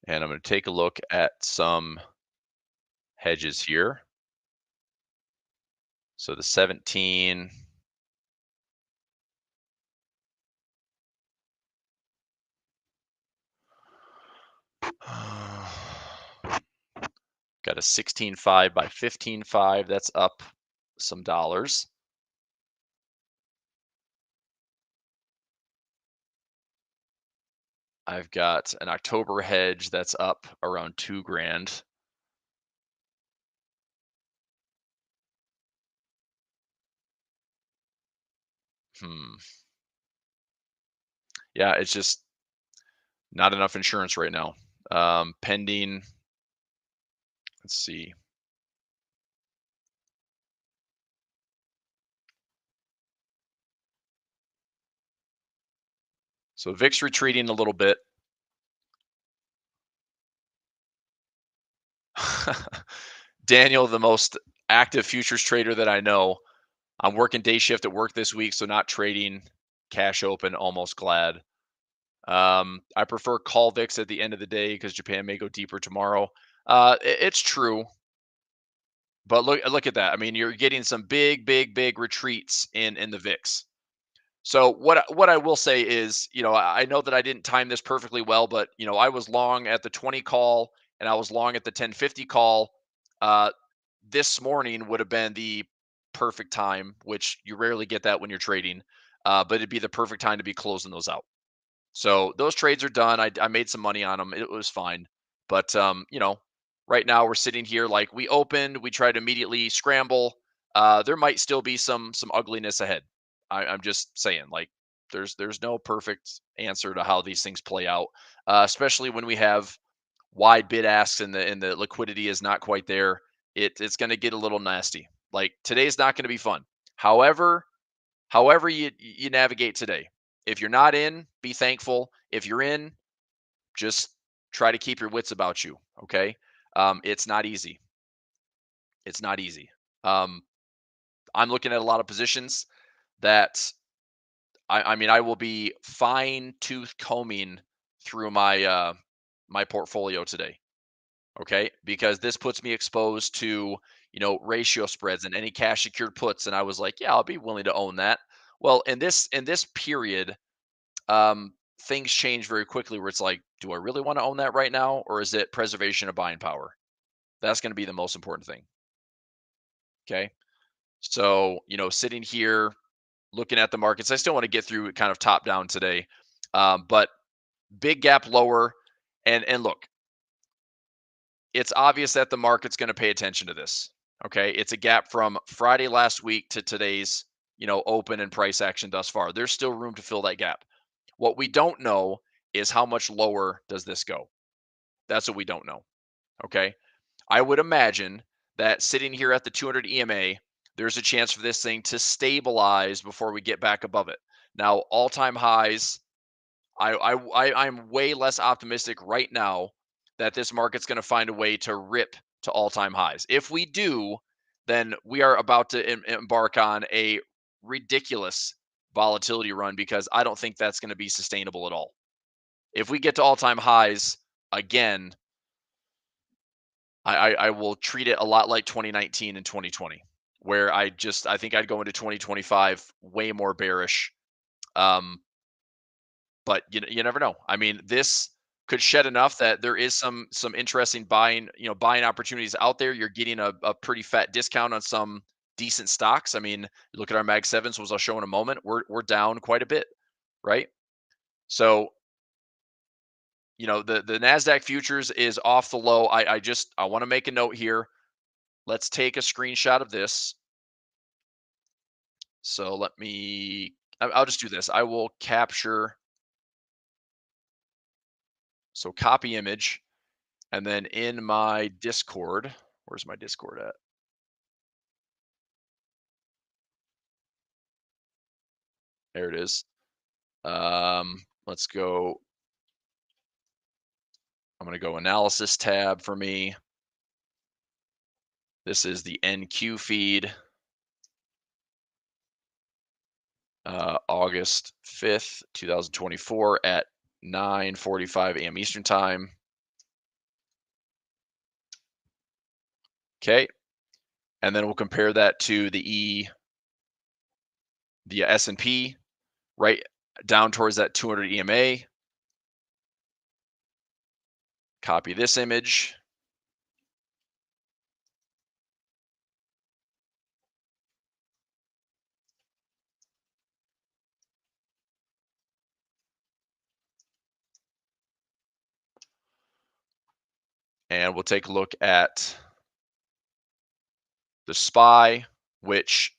And I'm going to take a look at some hedges here. So the 17, got a 16.5 by 15.5. That's up some dollars. I've got an October hedge that's up around 2 grand. Hmm. Yeah, it's just not enough insurance right now. Pending. Let's see. So VIX retreating a little bit. Daniel, the most active futures trader that I know. I'm working day shift at work this week, so not trading. Cash open, almost glad. I prefer call VIX at the end of the day because Japan may go deeper tomorrow. It's true, but look at that. I mean, you're getting some big retreats in the VIX. So what I will say is, I know that I didn't time this perfectly well, but I was long at the 20 call and I was long at the 1050 call. Uh, this morning would have been the perfect time, which you rarely get that when you're trading, but it'd be the perfect time to be closing those out. So those trades are done. I made some money on them. It was fine. But right now we're sitting here like we opened, we tried to immediately scramble. There might still be some ugliness ahead. I'm just saying, like there's no perfect answer to how these things play out, especially when we have wide bid asks and the liquidity is not quite there. It's going to get a little nasty. Like today's not going to be fun. However, however you navigate today. If you're not in, be thankful. If you're in, just try to keep your wits about you. Okay. It's not easy. It's not easy. Um, I'm looking at a lot of positions that I mean, I will be fine tooth combing through my portfolio today. Okay, because this puts me exposed to ratio spreads and any cash secured puts, and I was like, yeah, I'll be willing to own that. Well, in this period, things change very quickly. Where it's like, do I really want to own that right now, or is it preservation of buying power? That's going to be the most important thing. Okay, so sitting here looking at the markets, I still want to get through it kind of top down today, but big gap lower, and look, it's obvious that the market's going to pay attention to this. Okay, it's a gap from Friday last week to today's open and price action thus far. There's still room to fill that gap. What we don't know is how much lower does this go. That's what we don't know. Okay, I would imagine that sitting here at the 200 EMA, there's a chance for this thing to stabilize before we get back above it. Now, all-time highs, I'm way less optimistic right now that this market's going to find a way to rip to all-time highs. If we do, then we are about to embark on a ridiculous volatility run because I don't think that's going to be sustainable at all. If we get to all-time highs again, I will treat it a lot like 2019 and 2020, where I think I'd go into 2025 way more bearish. Um, but you never know. I mean, this could shed enough that there is some interesting buying opportunities out there. You're getting a pretty fat discount on some decent stocks. I mean, look at our Mag Sevens, was I'll show in a moment. We're down quite a bit, right? So the Nasdaq futures is off the low. I want to make a note here. Let's take a screenshot of this. So I'll just do this. I will capture, so copy image, and then in my Discord, where's my Discord at? There it is. Let's go. I'm going to go analysis tab for me. This is the NQ feed, August 5th, 2024 at 9:45 a.m. Eastern time. Okay. And then we'll compare that to the S&P, right down towards that 200 EMA. Copy this image. And we'll take a look at the SPY, which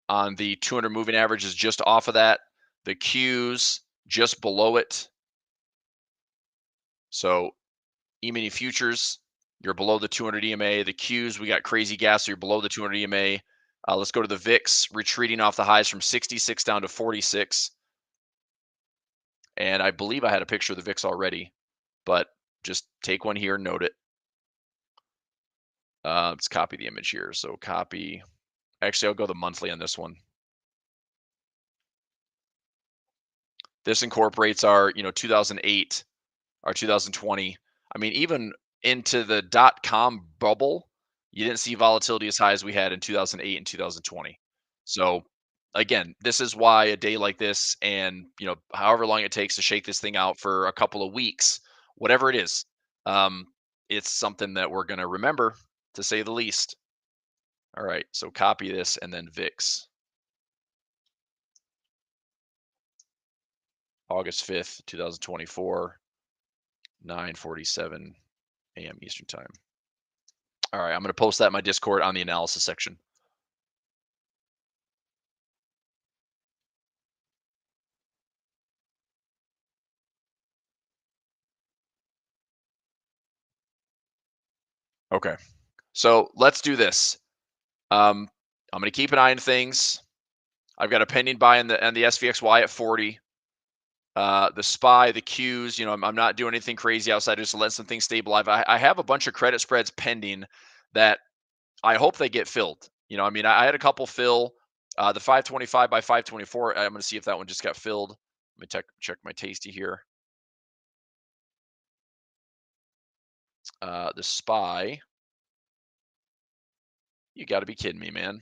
on the 200 moving average is just off of that. The Qs just below it. So E-mini futures, you're below the 200 EMA. The Qs, we got crazy gas, so you're below the 200 EMA. Let's go to the VIX, retreating off the highs from 66 down to 46. And I believe I had a picture of the VIX already, but just take one here, note it. Let's copy the image here. So copy. Actually, I'll go the monthly on this one. This incorporates our 2008, our 2020. I mean, even into the .com bubble, you didn't see volatility as high as we had in 2008 and 2020. So again, this is why a day like this, and however long it takes to shake this thing out for a couple of weeks, whatever it is, um, it's something that we're going to remember, to say the least. All right, so copy this and then VIX. August 5th, 2024, 9:47 a.m. Eastern time. All right, I'm going to post that in my Discord on the analysis section. Okay, so let's do this. I'm going to keep an eye on things. I've got a pending buy on the SVXY at 40. The SPY, the Qs, I'm not doing anything crazy outside, just letting some things stabilize. I have a bunch of credit spreads pending that I hope they get filled. I mean, I had a couple fill. The 525 by 524. I'm going to see if that one just got filled. Let me check my tasty here. The SPY. You got to be kidding me, man.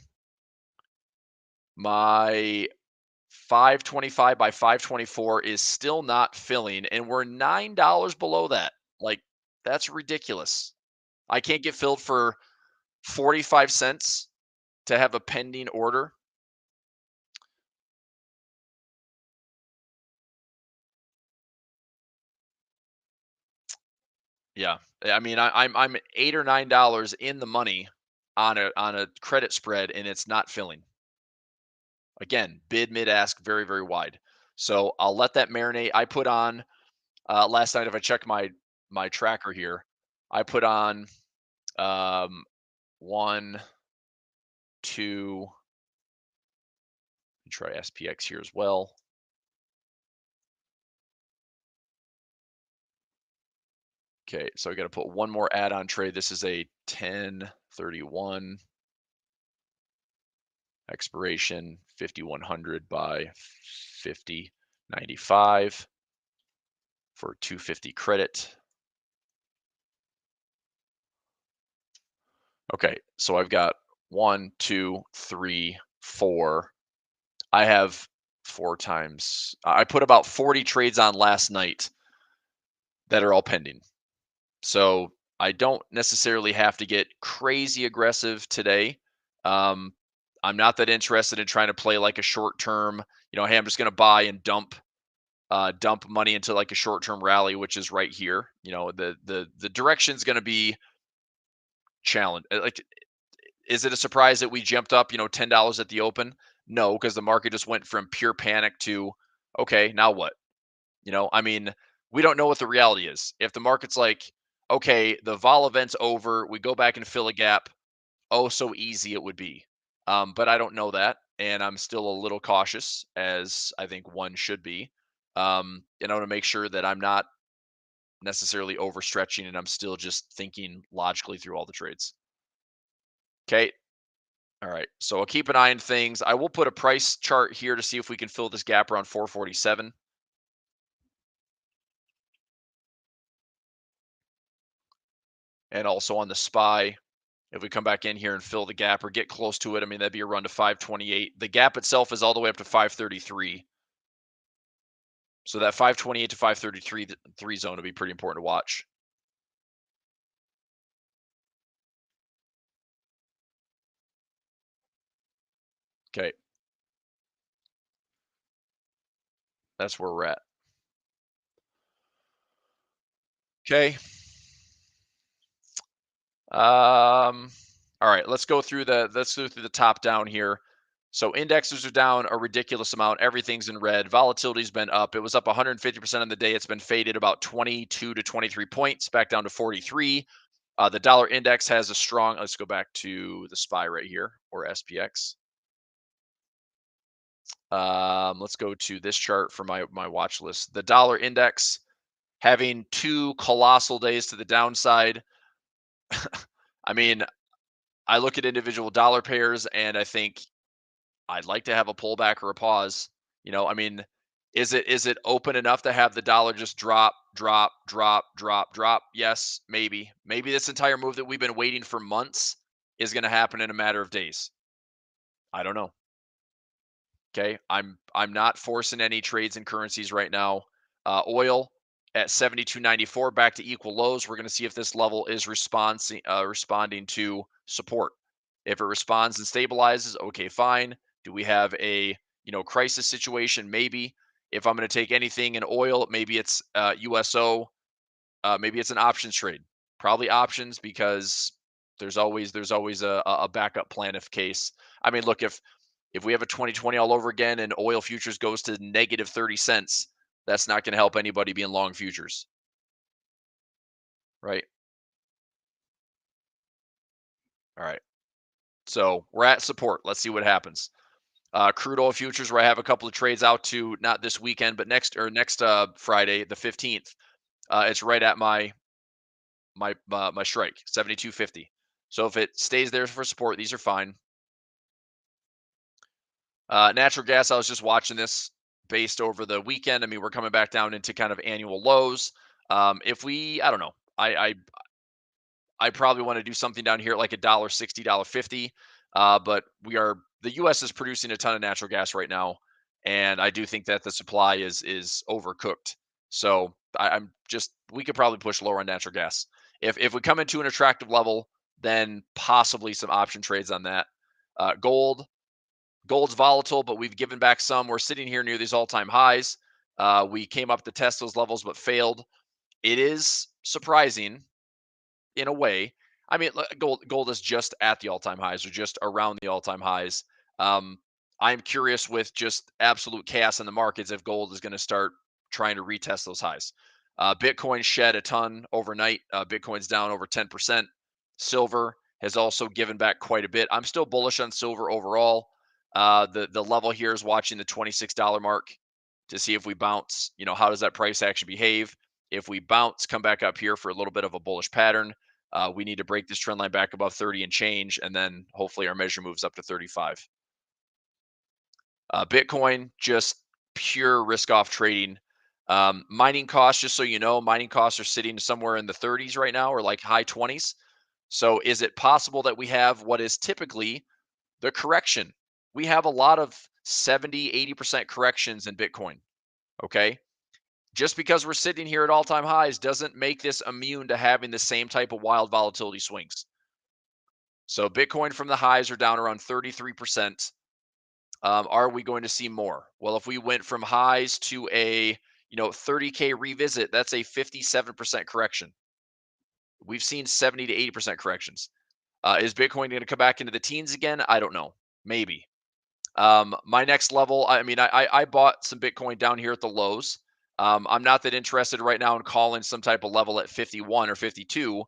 My 525 by 524 is still not filling, and we're $9 below that. Like, that's ridiculous. I can't get filled for 45 cents to have a pending order. Yeah. I mean, I'm $8 or $9 in the money on a credit spread, and it's not filling. Again, bid, mid, ask, very, very wide. So I'll let that marinate. I put on last night, if I check my tracker here, I put on um, one, two. Try SPX here as well. Okay, so I got to put one more add-on trade. This is a 1031 expiration, 5100 by 5095 for 250 credit. Okay, so I've got 1, 2, 3, 4. I have 4 times. I put about 40 trades on last night that are all pending. So I don't necessarily have to get crazy aggressive today. Um, I'm not that interested in trying to play like a short term, hey, I'm just going to buy and dump money into like a short term rally, which is right here. The direction's going to be challenged. Like, is it a surprise that we jumped up, $10 at the open? No, because the market just went from pure panic to, okay, now what? I mean, we don't know what the reality is. If the market's like, okay, the vol event's over, we go back and fill a gap. Oh, so easy it would be. But I don't know that, and I'm still a little cautious, as I think one should be. To make sure that I'm not necessarily overstretching, and I'm still just thinking logically through all the trades. Okay. All right. So I'll keep an eye on things. I will put a price chart here to see if we can fill this gap around 447. And also on the SPY, if we come back in here and fill the gap or get close to it, I mean, that'd be a run to 528. The gap itself is all the way up to 533. So that 528 to 533 zone would be pretty important to watch. Okay. That's where we're at. Okay. All right, let's go through the top down here. So indexes are down a ridiculous amount. Everything's in red. Volatility's been up. It was up 150% on the day. It's been faded about 22 to 23 points, back down to 43. The dollar index has a strong. Let's go back to the SPY right here, or SPX. Let's go to this chart for my watch list. The dollar index having 2 colossal days to the downside. I mean, I look at individual dollar pairs and I think I'd like to have a pullback or a pause. I mean, is it open enough to have the dollar just drop, drop, drop, drop, drop? Yes, maybe. Maybe this entire move that we've been waiting for months is going to happen in a matter of days. I don't know. Okay, I'm not forcing any trades in currencies right now. Oil at 72.94, back to equal lows. We're going to see if this level is responding to support. If it responds and stabilizes, okay, fine. Do we have a crisis situation? Maybe. If I'm going to take anything in oil, maybe it's USO. Maybe it's an options trade. Probably options, because there's always a backup plan if case. I mean, look, if we have a 2020 all over again and oil futures goes to negative 30 cents, that's not going to help anybody being long futures, right? All right. So we're at support. Let's see what happens. Crude oil futures, where I have a couple of trades out to not this weekend, but next Friday, the 15th. It's right at my strike, 72.50. So if it stays there for support, these are fine. Natural gas, I was just watching this based over the weekend. I mean, we're coming back down into kind of annual lows. If we, I don't know, I probably want to do something down here at like $1.60, $1.50. But the U.S. is producing a ton of natural gas right now, and I do think that the supply is overcooked. So I'm just we could probably push lower on natural gas. If we come into an attractive level, then possibly some option trades on that. Gold's volatile, but we've given back some. We're sitting here near these all-time highs. We came up to test those levels, but failed. It is surprising in a way. I mean, gold is just at the all-time highs or just around the all-time highs. Um, I'm curious with just absolute chaos in the markets if gold is going to start trying to retest those highs. Bitcoin shed a ton overnight. Bitcoin's down over 10%. Silver has also given back quite a bit. I'm still bullish on silver overall. The level here is watching the $26 mark to see if we bounce. How does that price action behave? If we bounce, come back up here for a little bit of a bullish pattern. We need to break this trend line back above 30 and change, and then hopefully our measure moves up to 35. Bitcoin, just pure risk off trading. Mining costs, just so you know, mining costs are sitting somewhere in the 30s right now or like high 20s. So is it possible that we have what is typically the correction? We have a lot of 70, 80% corrections in Bitcoin. Okay. Just because we're sitting here at all time highs doesn't make this immune to having the same type of wild volatility swings. So Bitcoin from the highs are down around 33%. Are we going to see more? Well, if we went from highs to a 30K revisit, that's a 57% correction. We've seen 70 to 80% corrections. Is Bitcoin going to come back into the teens again? I don't know. Maybe. My next level, I mean, I bought some Bitcoin down here at the lows. I'm not that interested right now in calling some type of level at 51 or 52,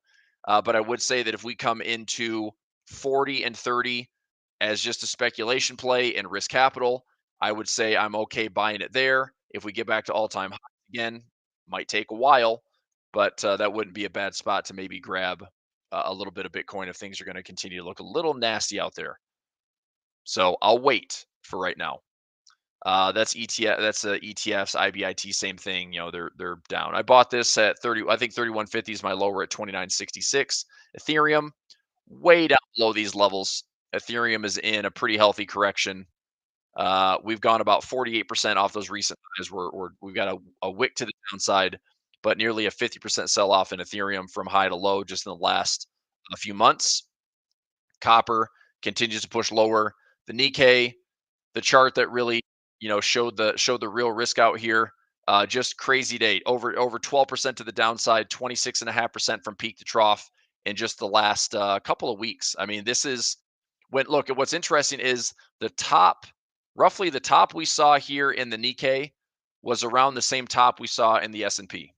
but I would say that if we come into 40 and 30 as just a speculation play and risk capital, I would say I'm okay buying it there. If we get back to all-time highs again, might take a while, but that wouldn't be a bad spot to maybe grab a little bit of Bitcoin if things are going to continue to look a little nasty out there. So I'll wait for right now. That's ETF. That's ETFs, IBIT, same thing. They're down. I bought this at 30. I think 31.50 is my lower at 29.66. Ethereum way down below these levels. Ethereum is in a pretty healthy correction. We've gone about 48% off those recent highs. We've got a wick to the downside, but nearly a 50% sell off in Ethereum from high to low just in the last few months. Copper continues to push lower. The Nikkei, the chart that really showed the real risk out here. Just crazy day. Over 12% to the downside, 26.5% from peak to trough in just the last couple of weeks. I mean, this is what's interesting is roughly the top we saw here in the Nikkei was around the same top we saw in the S&P.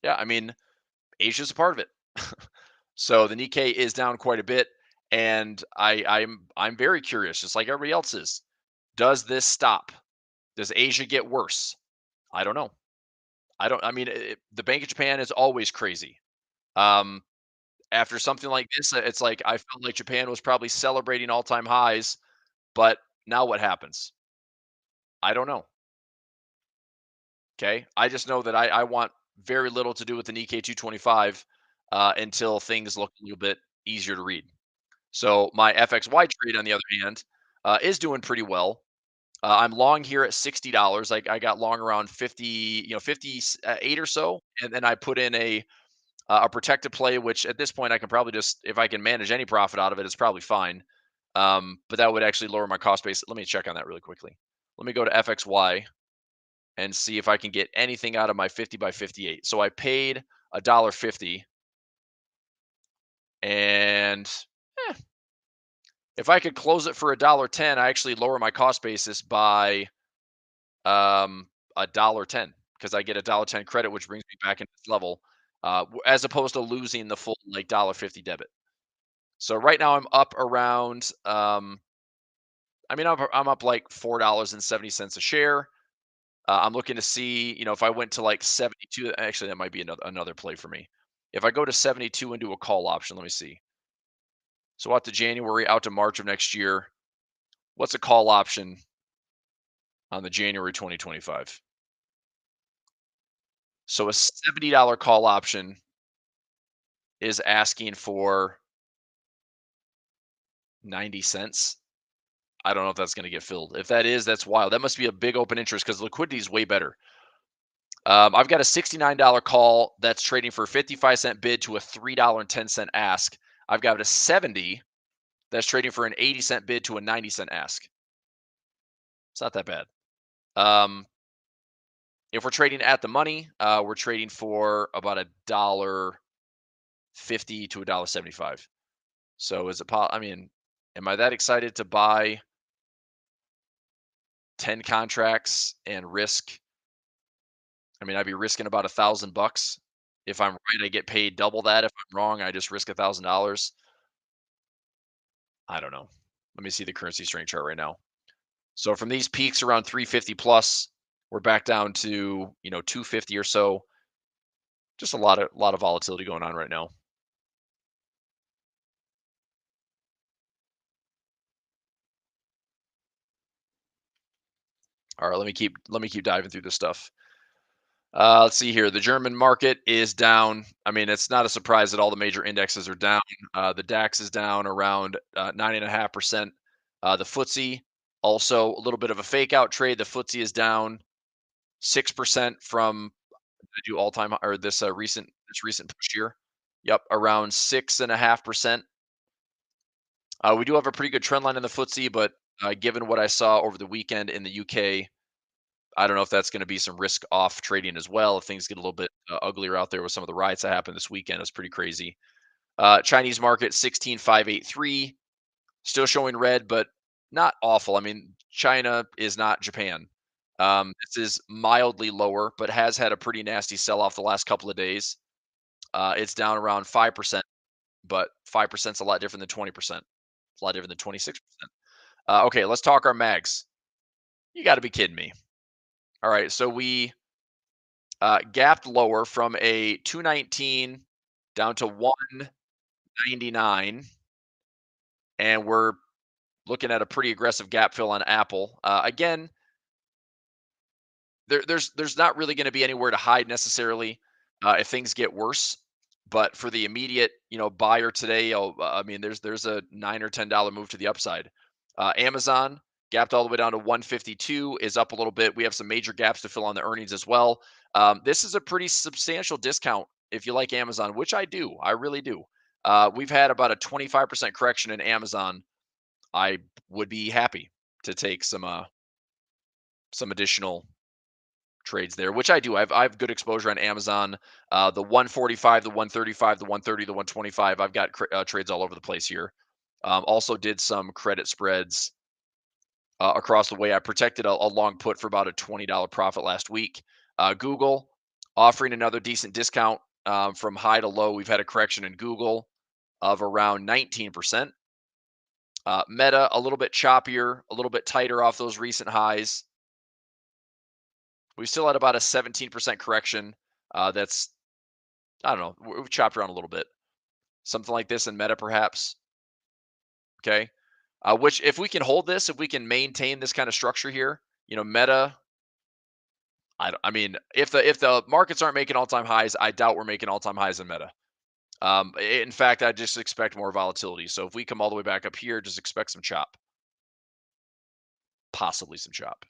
Yeah, I mean, Asia's a part of it. So the Nikkei is down quite a bit, and I'm very curious, just like everybody else is. Does this stop? Does Asia get worse? I don't know. I don't. I mean, the Bank of Japan is always crazy. Um, After something like this, it's like I felt like Japan was probably celebrating all-time highs, but now what happens? I don't know. Okay, I just know that I want very little to do with the Nikkei 225 until things look a little bit easier to read. So my FXY trade, on the other hand, is doing pretty well. I'm long here at $60. I got long around 50, 58 or so, and then I put in a protected play, which at this point I can probably just, if I can manage any profit out of it, it's probably fine. But that would actually lower my cost base. Let me check on that really quickly. Let me go to FXY and see if I can get anything out of my 50 by 58. So I paid $1.50, and eh, if I could close it for $1.10, I actually lower my cost basis by $1.10 because I get $1.10 credit, which brings me back into this level, as opposed to losing the full like $1.50 debit. So right now I'm up around I mean I'm up like $4.70 a share. I'm looking to see, if I went to like 72, actually that might be another play for me. If I go to 72 and do a call option, let me see. So out to January, out to March of next year, what's a call option on the January 2025? So a $70 call option is asking for 90 cents. I don't know if that's going to get filled. If that is, that's wild. That must be a big open interest because liquidity is way better. I've got a $69 call that's trading for a 55-cent bid to a $3.10 ask. I've got a 70 that's trading for an 80-cent bid to a 90-cent ask. It's not that bad. If we're trading at the money, we're trading for about $1.50 to $1.75. So is it? I mean, am I that excited to buy 10 contracts and risk? I mean, I'd be risking about $1,000. If I'm right, I get paid double that. If I'm wrong, I just risk $1,000. I don't know. Let me see the currency strength chart right now. So from these peaks around 350 plus, we're back down to 250 or so. Just a lot of volatility going on right now. All right, let me keep diving through this stuff. Let's see here. The German market is down. I mean, it's not a surprise that all the major indexes are down. The DAX is down around 9.5%. The FTSE also a little bit of a fake out trade. The FTSE is down 6% from I do all time or this recent push here. Yep, around 6.5%. We do have a pretty good trend line in the FTSE, but given what I saw over the weekend in the UK, I don't know if that's going to be some risk off trading as well. If things get a little bit uglier out there with some of the riots that happened this weekend, it's pretty crazy. Chinese market 16,583, still showing red, but not awful. I mean, China is not Japan. This is mildly lower, but has had a pretty nasty sell off the last couple of days. It's down around 5%, but 5% is a lot different than 20%. It's a lot different than 26%. Okay, let's talk our mags. You got to be kidding me. All right, so we gapped lower from a 219 down to 199, and we're looking at a pretty aggressive gap fill on Apple. Again, there's not really going to be anywhere to hide necessarily if things get worse. But for the immediate, buyer today, I mean, there's a $9 or $10 move to the upside. Amazon gapped all the way down to 152, is up a little bit. We have some major gaps to fill on the earnings as well. This is a pretty substantial discount if you like Amazon, which I do. I really do. We've had about a 25% correction in Amazon. I would be happy to take some additional trades there, which I do. I have good exposure on Amazon. The 145, the 135, the 130, the 125. I've got trades all over the place here. Also did some credit spreads across the way. I protected a long put for about a $20 profit last week. Google offering another decent discount from high to low. We've had a correction in Google of around 19%. Meta a little bit choppier, a little bit tighter off those recent highs. We still had about a 17% correction. That's I don't know. We've chopped around a little bit. Something like this in Meta, perhaps. Okay. Which, if we can hold this, if we can maintain this kind of structure here, Meta. I mean, if the markets aren't making all time highs, I doubt we're making all time highs in Meta. In fact, I just expect more volatility. So if we come all the way back up here, just expect some chop, possibly some chop.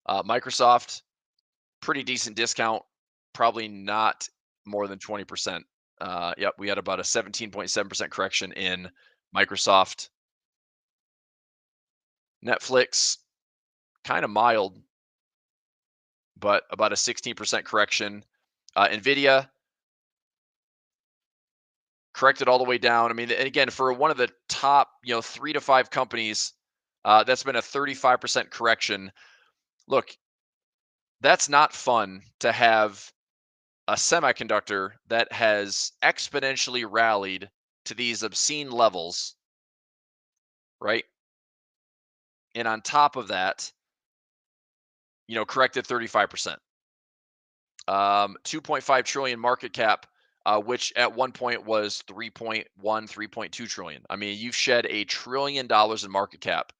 Microsoft, pretty decent discount, probably not more than 20%. Yep, we had about a 17.7% correction in Microsoft. Netflix, kind of mild, but about a 16% correction. Nvidia corrected all the way down. I mean, and again, for one of the top, 3 to 5 companies, that's been a 35% correction. Look, that's not fun to have a semiconductor that has exponentially rallied to these obscene levels, right? And on top of that, corrected 35%. 2.5 trillion market cap, which at one point was 3.1, 3.2 trillion. I mean, you've shed $1 trillion in market cap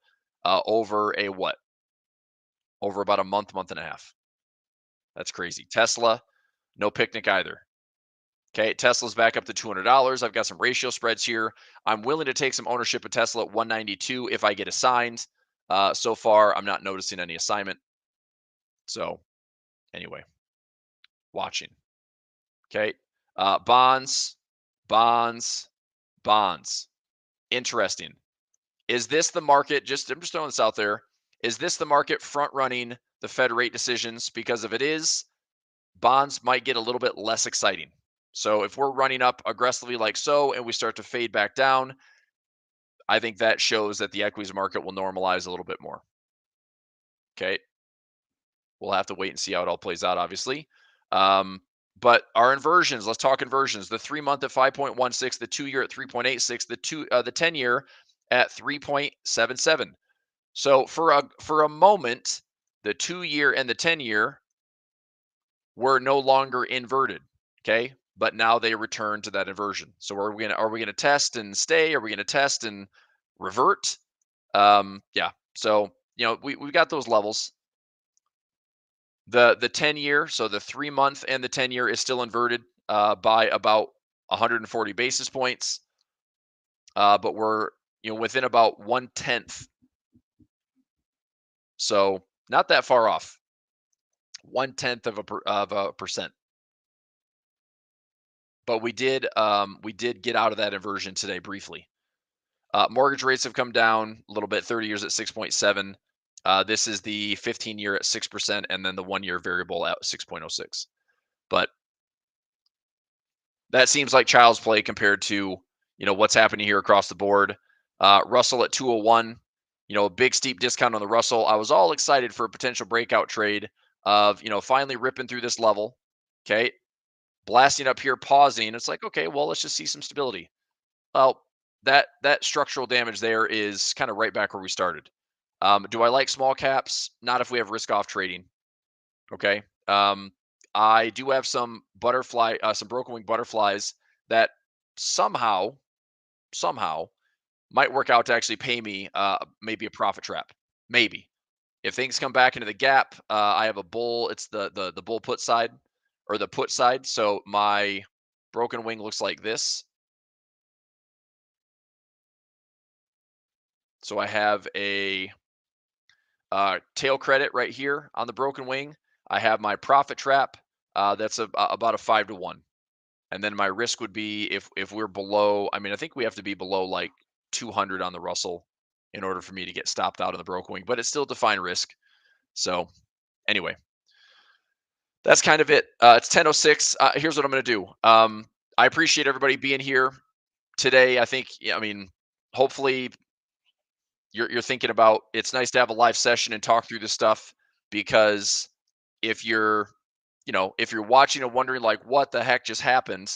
over a what? Over about a month and a half. That's crazy. Tesla, no picnic either. Okay, Tesla's back up to $200. I've got some ratio spreads here. I'm willing to take some ownership of Tesla at 192 if I get assigned. So far, I'm not noticing any assignment. So, anyway, watching. Okay, bonds, bonds, bonds. Interesting. Is this the market? I'm just throwing this out there. Is this the market front running the Fed rate decisions? Because if it is, bonds might get a little bit less exciting. So if we're running up aggressively like so and we start to fade back down, I think that shows that the equities market will normalize a little bit more. Okay. We'll have to wait and see how it all plays out, obviously. But our inversions, let's talk inversions. The 3-month at 5.16, the 2-year at 3.86, the 10-year at 3.77. So for a moment, the 2-year and the 10-year were no longer inverted. Okay. But now they return to that inversion. So are we gonna test and stay? Are we gonna test and revert? Yeah. So we've got those levels. The 10-year, so the 3-month and the 10-year is still inverted by about 140 basis points. But we're within about 1/10. So not that far off. 1/10 of a percent. But we did get out of that inversion today briefly. Mortgage rates have come down a little bit. 30 years at 6.7. This is the 15-year at 6%, and then the 1-year variable at 6.06. But that seems like child's play compared to what's happening here across the board. Russell at 201. A big steep discount on the Russell. I was all excited for a potential breakout trade of finally ripping through this level. Okay, blasting up here, pausing. It's like, okay, well, let's just see some stability. Well, that structural damage there is kind of right back where we started. Do I like small caps? Not if we have risk off trading. Okay. I do have some some broken wing butterflies that somehow might work out to actually pay me maybe a profit trap. Maybe if things come back into the gap, I have a bull. It's the bull put side or the put side. So my broken wing looks like this. So I have a tail credit right here on the broken wing. I have my profit trap. That's about a 5-to-1. And then my risk would be if we're below. I mean, I think we have to be below like 200 on the Russell in order for me to get stopped out of the broken wing. But it's still defined risk. So anyway, that's kind of it. It's 10:06. Here's what I'm going to do. I appreciate everybody being here today. I think. I mean, hopefully you're thinking about it's nice to have a live session and talk through this stuff because if you're if you're watching and wondering like what the heck just happened,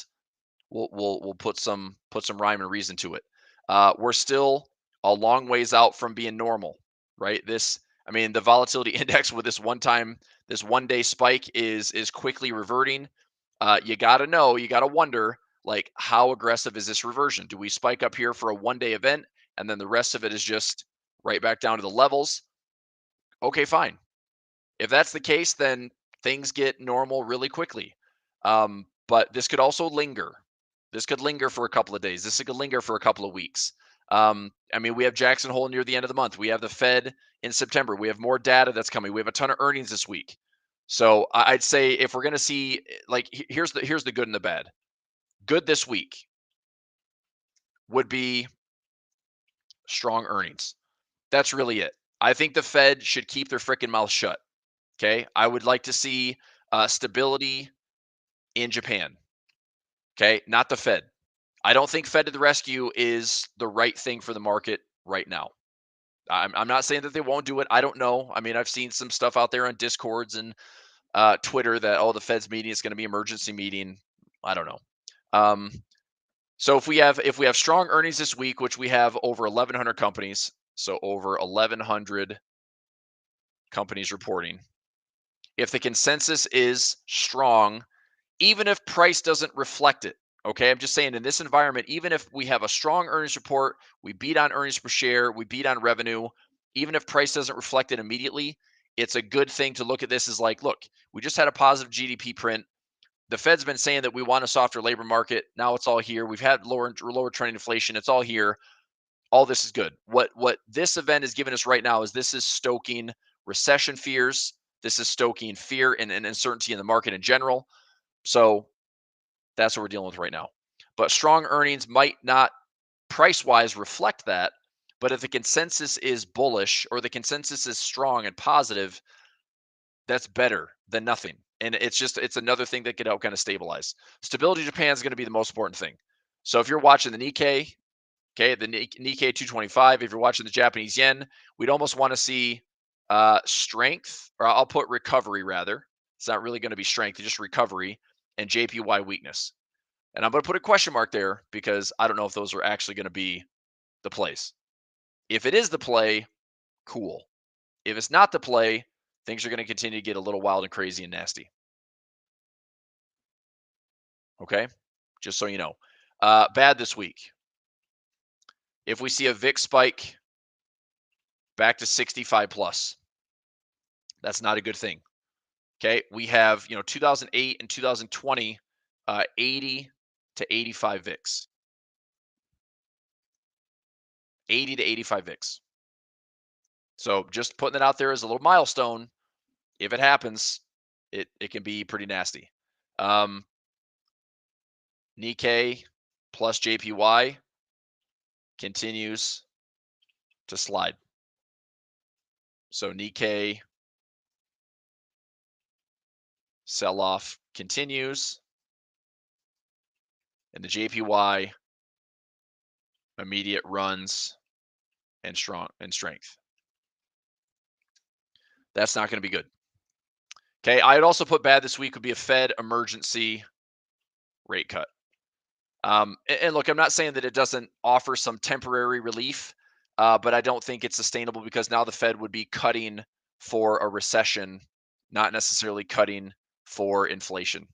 we'll put some rhyme and reason to it. We're still a long ways out from being normal, right? I mean, the volatility index with this one day spike is quickly reverting. You got to wonder like how aggressive is this reversion? Do we spike up here for a 1-day event and then the rest of it is just right back down to the levels? Okay, fine. If that's the case, then things get normal really quickly. But this could also linger. This could linger for a couple of days. This could linger for a couple of weeks. I mean, we have Jackson Hole near the end of the month. We have the Fed in September. We have more data that's coming. We have a ton of earnings this week. So I'd say if we're going to see, like, here's the good and the bad. Good this week would be strong earnings. That's really it. I think the Fed should keep their freaking mouth shut. Okay. I would like to see stability in Japan. Okay. Not the Fed. I don't think Fed to the rescue is the right thing for the market right now. I'm not saying that they won't do it. I don't know. I mean, I've seen some stuff out there on Discords and Twitter that, oh, the Fed's meeting is going to be emergency meeting. I don't know. Um, so if we have strong earnings this week, which we have over 1,100 companies, so over 1,100 companies reporting. If the consensus is strong, even if price doesn't reflect it, okay, I'm just saying in this environment, even if we have a strong earnings report, we beat on earnings per share, we beat on revenue, even if price doesn't reflect it immediately, it's a good thing to look at this as like, look, we just had a positive GDP print. The Fed's been saying that we want a softer labor market. Now it's all here. We've had lower trending inflation. It's all here. All this is good. What this event is giving us right now is this is stoking recession fears. This is stoking fear and uncertainty in the market in general. So that's what we're dealing with right now. But strong earnings might not price wise reflect that. But if the consensus is bullish or the consensus is strong and positive, that's better than nothing. And it's another thing that could help kind of stabilize. Stability in Japan is going to be the most important thing. So if you're watching the Nikkei, okay, the Nikkei 225, if you're watching the Japanese yen, we'd almost want to see strength, or I'll put recovery rather. It's not really going to be strength, it's just recovery and JPY weakness. And I'm going to put a question mark there because I don't know if those are actually going to be the plays. If it is the play, cool. If it's not the play, things are going to continue to get a little wild and crazy and nasty. Okay, just so you know. Bad this week. If we see a VIX spike back to 65 plus, that's not a good thing. Okay, we have 2008 and 2020, 80 to 85 VIX, 80 to 85 VIX. So just putting it out there as a little milestone. If it happens, it can be pretty nasty. Nikkei plus JPY continues to slide. So Nikkei sell off continues, and the JPY immediate runs and strength. That's not going to be good. Okay, I'd also put bad this week would be a Fed emergency rate cut. And look, I'm not saying that it doesn't offer some temporary relief, but I don't think it's sustainable because now the Fed would be cutting for a recession, not necessarily cutting for inflation.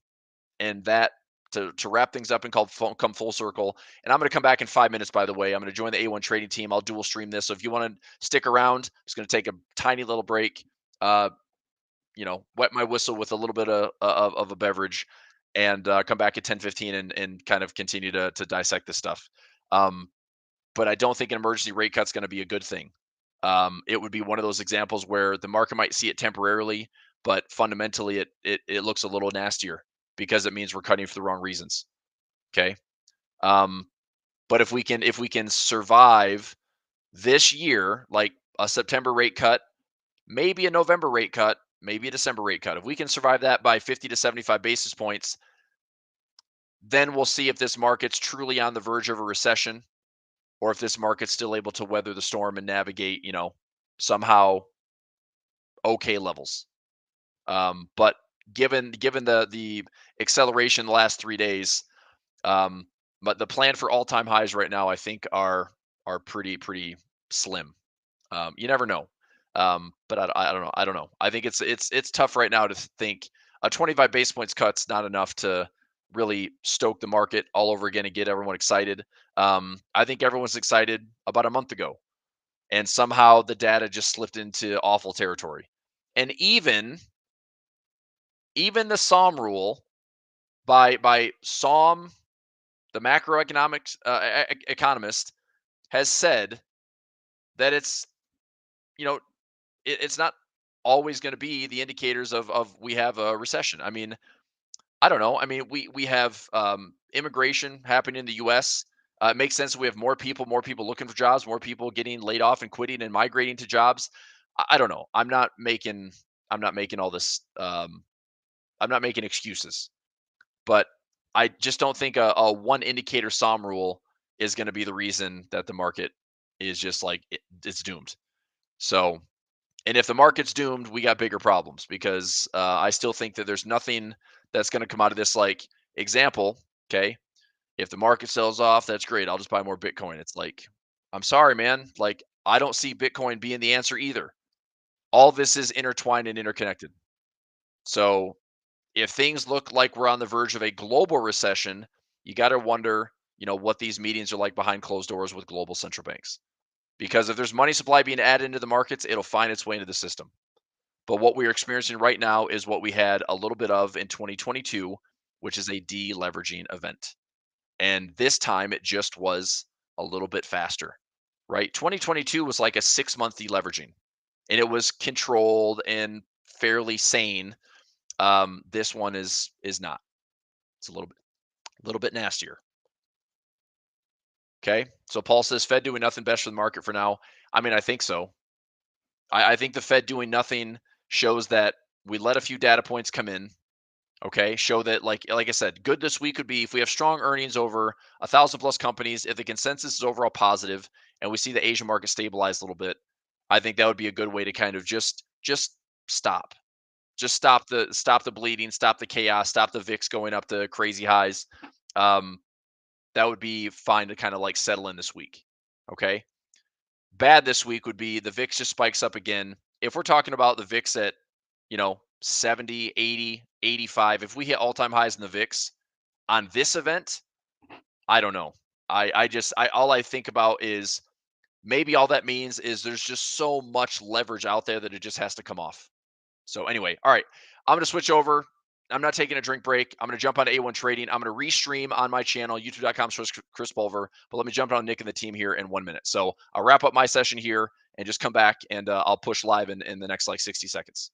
And that to wrap things up and come full circle. And I'm going to come back in 5 minutes, by the way. I'm going to join the A1 trading team. I'll dual stream this. So if you want to stick around, it's going to take a tiny little break. Wet my whistle with a little bit of a beverage and come back at 10:15 and kind of continue to dissect this stuff. Um, but I don't think an emergency rate cut is going to be a good thing. It would be one of those examples where the market might see it temporarily, but fundamentally it looks a little nastier because it means we're cutting for the wrong reasons. Okay. Um, but if we can survive this year, like a September rate cut, maybe a November rate cut, maybe a December rate cut. If we can survive that by 50 to 75 basis points, then we'll see if this market's truly on the verge of a recession or if this market's still able to weather the storm and navigate, somehow okay levels. But given the acceleration the last 3 days, but the plan for all-time highs right now, I think are pretty slim. You never know. But I don't know. I don't know. I think it's tough right now to think a 25 base points cut's not enough to really stoke the market all over again and get everyone excited. I think everyone's excited about a month ago, and somehow the data just slipped into awful territory. And even the SOM rule by SOM, the macroeconomics economist, has said that you know it's not always going to be the indicators of we have a recession. I mean, I don't know. I mean, we have immigration happening in the U.S. It makes sense that we have more people looking for jobs, more people getting laid off and quitting and migrating to jobs. I don't know. I'm not making all this. I'm not making excuses, but I just don't think a one indicator SOM rule is going to be the reason that the market is just like it's doomed. So And if the market's doomed, we got bigger problems because I still think that there's nothing that's going to come out of this. Like, example, okay, if the market sells off, that's great. I'll just buy more Bitcoin. It's like, I'm sorry, man. Like, I don't see Bitcoin being the answer either. All this is intertwined and interconnected. So if things look like we're on the verge of a global recession, you got to wonder, what these meetings are like behind closed doors with global central banks. Because if there's money supply being added into the markets, it'll find its way into the system. But what we're experiencing right now is what we had a little bit of in 2022, which is a deleveraging event. And this time it just was a little bit faster, right? 2022 was like a 6-month deleveraging and it was controlled and fairly sane. This one is not. It's a little bit nastier. Okay. So Paul says Fed doing nothing best for the market for now. I mean, I think so. I think the Fed doing nothing shows that we let a few data points come in. Okay, show that like I said, good this week would be if we have strong earnings over 1,000+ companies. If the consensus is overall positive, and we see the Asian market stabilize a little bit, I think that would be a good way to kind of just stop, stop the bleeding, stop the chaos, stop the VIX going up to crazy highs. Um, that would be fine to kind of like settle in this week. Okay, bad this week would be the VIX just spikes up again. If we're talking about the VIX at, 70, 80, 85, if we hit all-time highs in the VIX on this event, I don't know. I all I think about is maybe all that means is there's just so much leverage out there that it just has to come off. So anyway, all right, I'm gonna switch over. I'm not taking a drink break. I'm gonna jump on A1 Trading. I'm gonna restream on my channel, youtube.com/Chris Pulver. But let me jump on Nick and the team here in 1 minute. So I'll wrap up my session here and just come back and I'll push live in the next like 60 seconds.